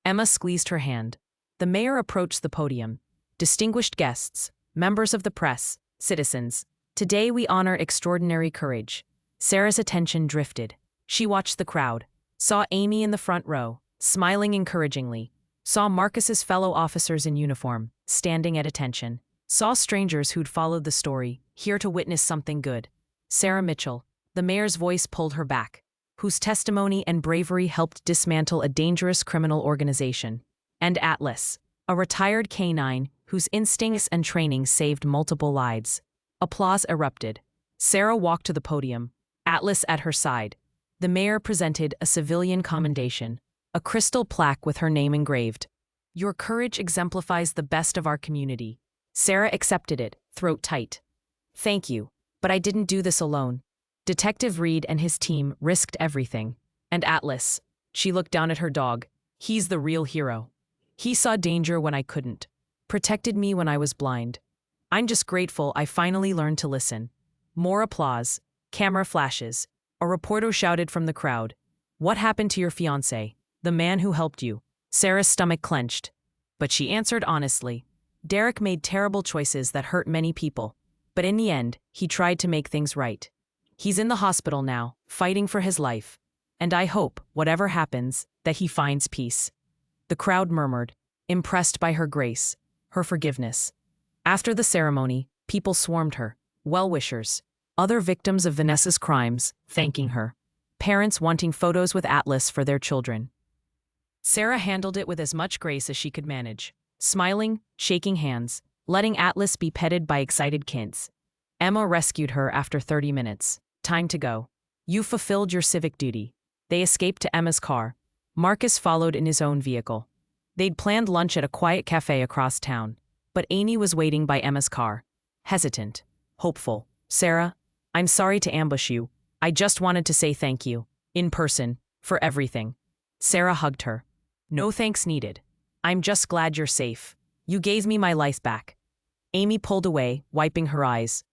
Emma squeezed her hand. The mayor approached the podium. Distinguished guests, members of the press, citizens. Today we honor extraordinary courage. Sarah's attention drifted. She watched the crowd. Saw Amy in the front row, smiling encouragingly. Saw Marcus's fellow officers in uniform, standing at attention. Saw strangers who'd followed the story, here to witness something good. Sarah Mitchell, the mayor's voice pulled her back, whose testimony and bravery helped dismantle a dangerous criminal organization. And Atlas, a retired canine whose instincts and training saved multiple lives. Applause erupted. Sarah walked to the podium, Atlas at her side. The mayor presented a civilian commendation, a crystal plaque with her name engraved. Your courage exemplifies the best of our community. Sarah accepted it, throat tight. Thank you, but I didn't do this alone. Detective Reed and his team risked everything. And Atlas, she looked down at her dog. He's the real hero. He saw danger when I couldn't. Protected me when I was blind. I'm just grateful I finally learned to listen. More applause. Camera flashes. A reporter shouted from the crowd. What happened to your fiancé? The man who helped you? Sarah's stomach clenched. But she answered honestly. Derek made terrible choices that hurt many people. But in the end, he tried to make things right. He's in the hospital now, fighting for his life. And I hope, whatever happens, that he finds peace. The crowd murmured, impressed by her grace, her forgiveness. After the ceremony, people swarmed her, well-wishers, other victims of Vanessa's crimes, thanking her, parents wanting photos with Atlas for their children. Sarah handled it with as much grace as she could manage, smiling, shaking hands, letting Atlas be petted by excited kids. Emma rescued her after 30 minutes. Time to go. You fulfilled your civic duty. They escaped to Emma's car. Marcus followed in his own vehicle. They'd planned lunch at a quiet cafe across town, but Amy was waiting by Emma's car. Hesitant, hopeful. Sarah, I'm sorry to ambush you. I just wanted to say thank you, in person, for everything. Sarah hugged her. No thanks needed. I'm just glad you're safe. You gave me my life back. Amy pulled away, wiping her eyes.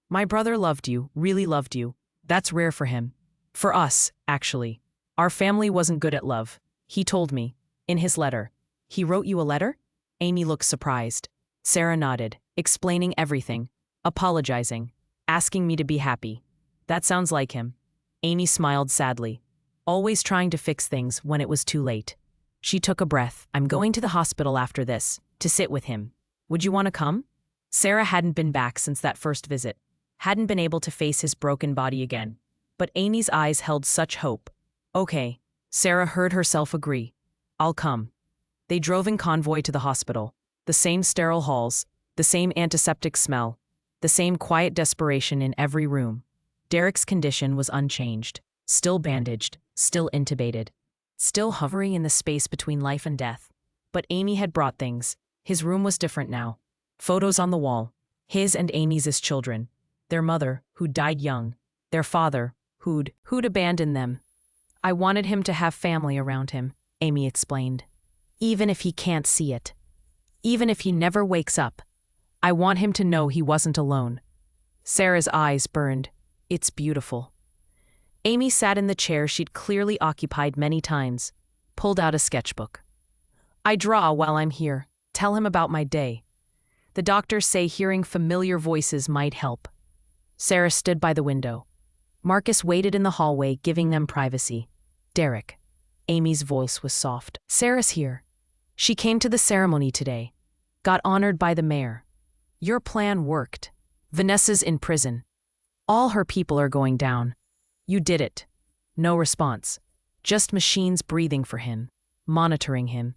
My brother loved you, really loved you. That's rare for him. For us, actually. Our family wasn't good at love. He told me. In his letter. He wrote you a letter? Amy looked surprised. Sarah nodded, explaining everything. Apologizing. Asking me to be happy. That sounds like him. Amy smiled sadly. Always trying to fix things when it was too late. She took a breath. I'm going to the hospital after this, to sit with him. Would you want to come? Sarah hadn't been back since that first visit. Hadn't been able to face his broken body again. But Amy's eyes held such hope. Okay. Sarah heard herself agree. I'll come. They drove in convoy to the hospital. The same sterile halls, the same antiseptic smell, the same quiet desperation in every room. Derek's condition was unchanged, still bandaged, still intubated, still hovering in the space between life and death. But Amy had brought things. His room was different now. Photos on the wall, his and Amy's as children. Their mother, who'd died young. Their father, who'd abandoned them. I wanted him to have family around him, Amy explained. even if he can't see it. Even if he never wakes up. I want him to know he wasn't alone. Sarah's eyes burned. It's beautiful. Amy sat in the chair she'd clearly occupied many times, pulled out a sketchbook. I draw while I'm here. Tell him about my day. The doctors say hearing familiar voices might help. Sarah stood by the window. Marcus waited in the hallway, giving them privacy. Derek. Amy's voice was soft. Sarah's here. She came to the ceremony today. Got honored by the mayor. Your plan worked. Vanessa's in prison. All her people are going down. You did it. No response. Just machines breathing for him, monitoring him,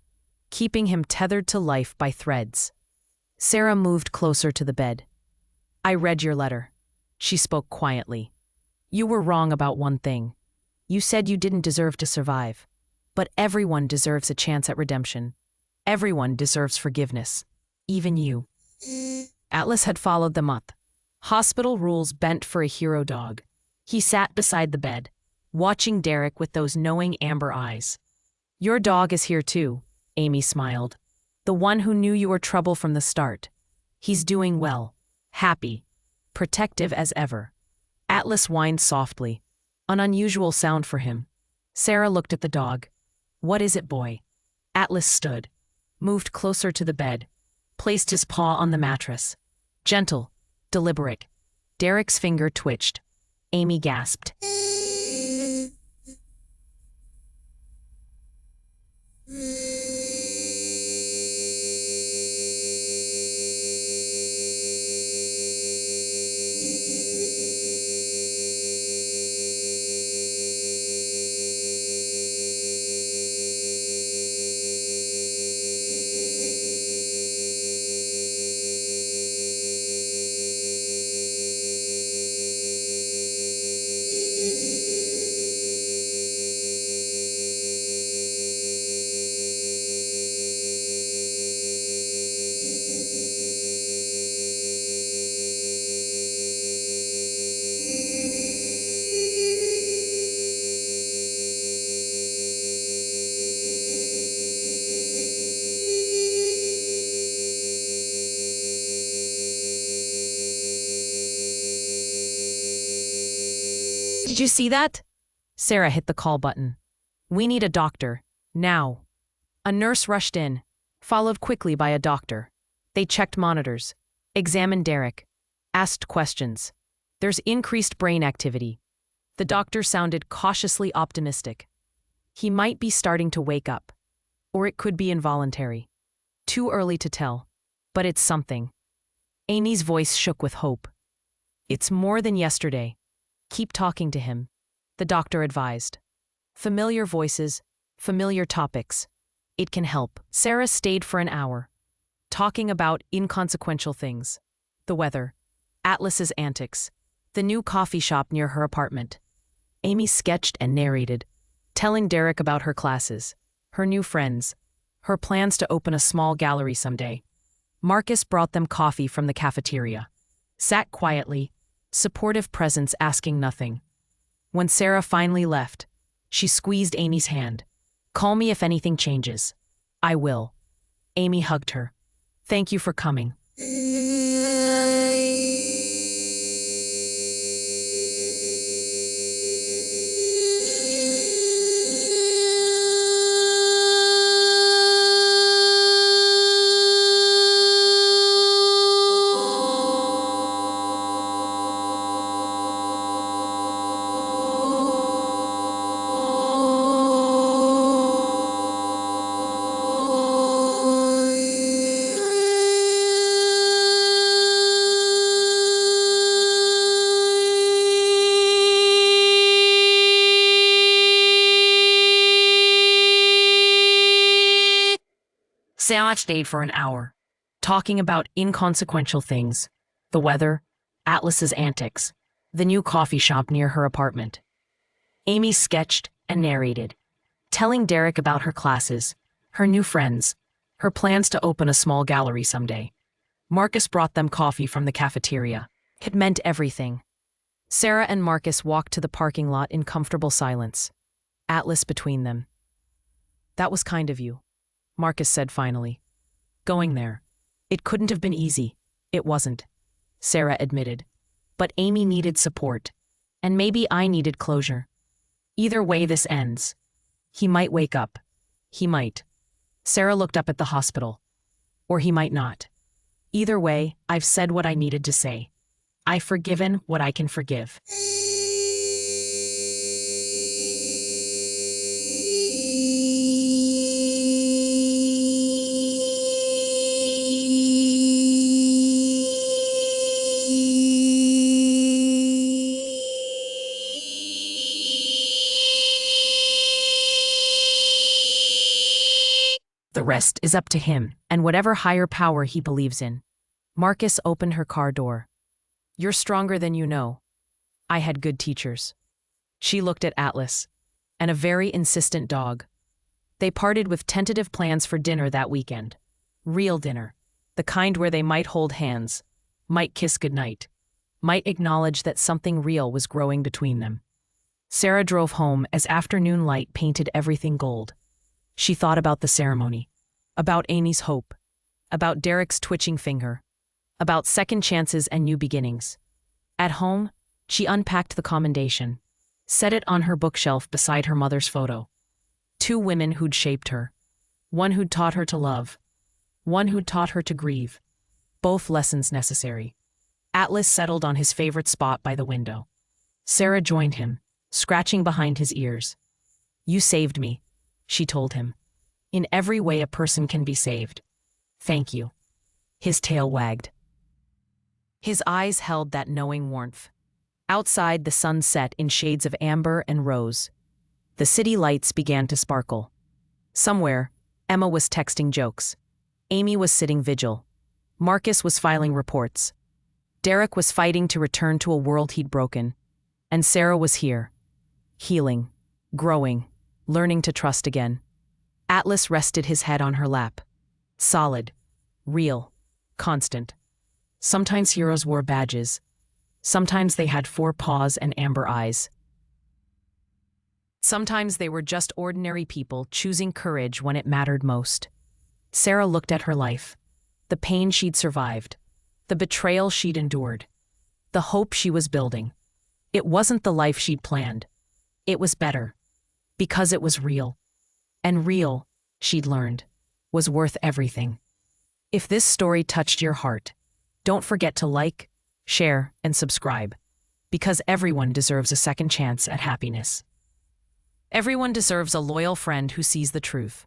keeping him tethered to life by threads. Sarah moved closer to the bed. I read your letter. She spoke quietly. You were wrong about one thing. You said you didn't deserve to survive. But everyone deserves a chance at redemption. Everyone deserves forgiveness. Even you. Atlas had followed them up. Hospital rules bent for a hero dog. He sat beside the bed, watching Derek with those knowing amber eyes. Your dog is here too, Amy smiled. The one who knew you were trouble from the start. He's doing well, happy, protective as ever. Atlas whined softly, an unusual sound for him. Sarah looked at the dog. What is it, boy? Atlas stood, moved closer to the bed, placed his paw on the mattress. Gentle, deliberate. Derek's finger twitched. Amy gasped. Did you see that? Sarah hit the call button. We need a doctor. Now. A nurse rushed in, followed quickly by a doctor. They checked monitors, examined Derek, asked questions. There's increased brain activity. The doctor sounded cautiously optimistic. He might be starting to wake up. Or it could be involuntary. Too early to tell. But it's something. Amy's voice shook with hope. It's more than yesterday. Keep talking to him, the doctor advised. Familiar voices, familiar topics. It can help. Sarah stayed for an hour, talking about inconsequential things. The weather, Atlas's antics, the new coffee shop near her apartment. Amy sketched and narrated, telling Derek about her classes, her new friends, her plans to open a small gallery someday. Marcus brought them coffee from the cafeteria. Sat quietly, supportive presence asking nothing. When Sarah finally left, she squeezed Amy's hand. Call me if anything changes. I will. Amy hugged her. Thank you for coming. Sarah stayed for an hour, talking about inconsequential things. The weather, Atlas's antics, the new coffee shop near her apartment. Amy sketched and narrated, telling Derek about her classes, her new friends, her plans to open a small gallery someday. Marcus brought them coffee from the cafeteria. It meant everything. Sarah and Marcus walked to the parking lot in comfortable silence, Atlas between them. That was kind of you. Marcus said finally. Going there. It couldn't have been easy. It wasn't, Sarah admitted. But Amy needed support. And maybe I needed closure. Either way this ends. He might wake up. He might. Sarah looked up at the hospital. Or he might not. Either way, I've said what I needed to say. I've forgiven what I can forgive. The rest is up to him and whatever higher power he believes in. Marcus opened her car door. You're stronger than you know. I had good teachers. She looked at Atlas, and a very insistent dog. They parted with tentative plans for dinner that weekend. Real dinner. The kind where they might hold hands, might kiss goodnight, might acknowledge that something real was growing between them. Sarah drove home as afternoon light painted everything gold. She thought about the ceremony, about Amy's hope, about Derek's twitching finger, about second chances and new beginnings. At home, she unpacked the commendation, set it on her bookshelf beside her mother's photo. Two women who'd shaped her. One who'd taught her to love. One who'd taught her to grieve. Both lessons necessary. Atlas settled on his favorite spot by the window. Sarah joined him, scratching behind his ears. You saved me, she told him. In every way a person can be saved. Thank you. His tail wagged. His eyes held that knowing warmth. Outside, the sun set in shades of amber and rose. The city lights began to sparkle. Somewhere, Emma was texting jokes. Amy was sitting vigil. Marcus was filing reports. Derek was fighting to return to a world he'd broken. And Sarah was here. Healing. Growing. Learning to trust again. Atlas rested his head on her lap. Solid. Real. Constant. Sometimes heroes wore badges. Sometimes they had 4 paws and amber eyes. Sometimes they were just ordinary people choosing courage when it mattered most. Sarah looked at her life. The pain she'd survived. The betrayal she'd endured. The hope she was building. It wasn't the life she'd planned. It was better. Because it was real. And real, she'd learned, was worth everything. If this story touched your heart, don't forget to like, share, and subscribe. Because everyone deserves a second chance at happiness. Everyone deserves a loyal friend who sees the truth.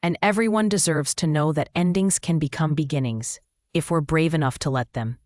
And everyone deserves to know that endings can become beginnings, if we're brave enough to let them.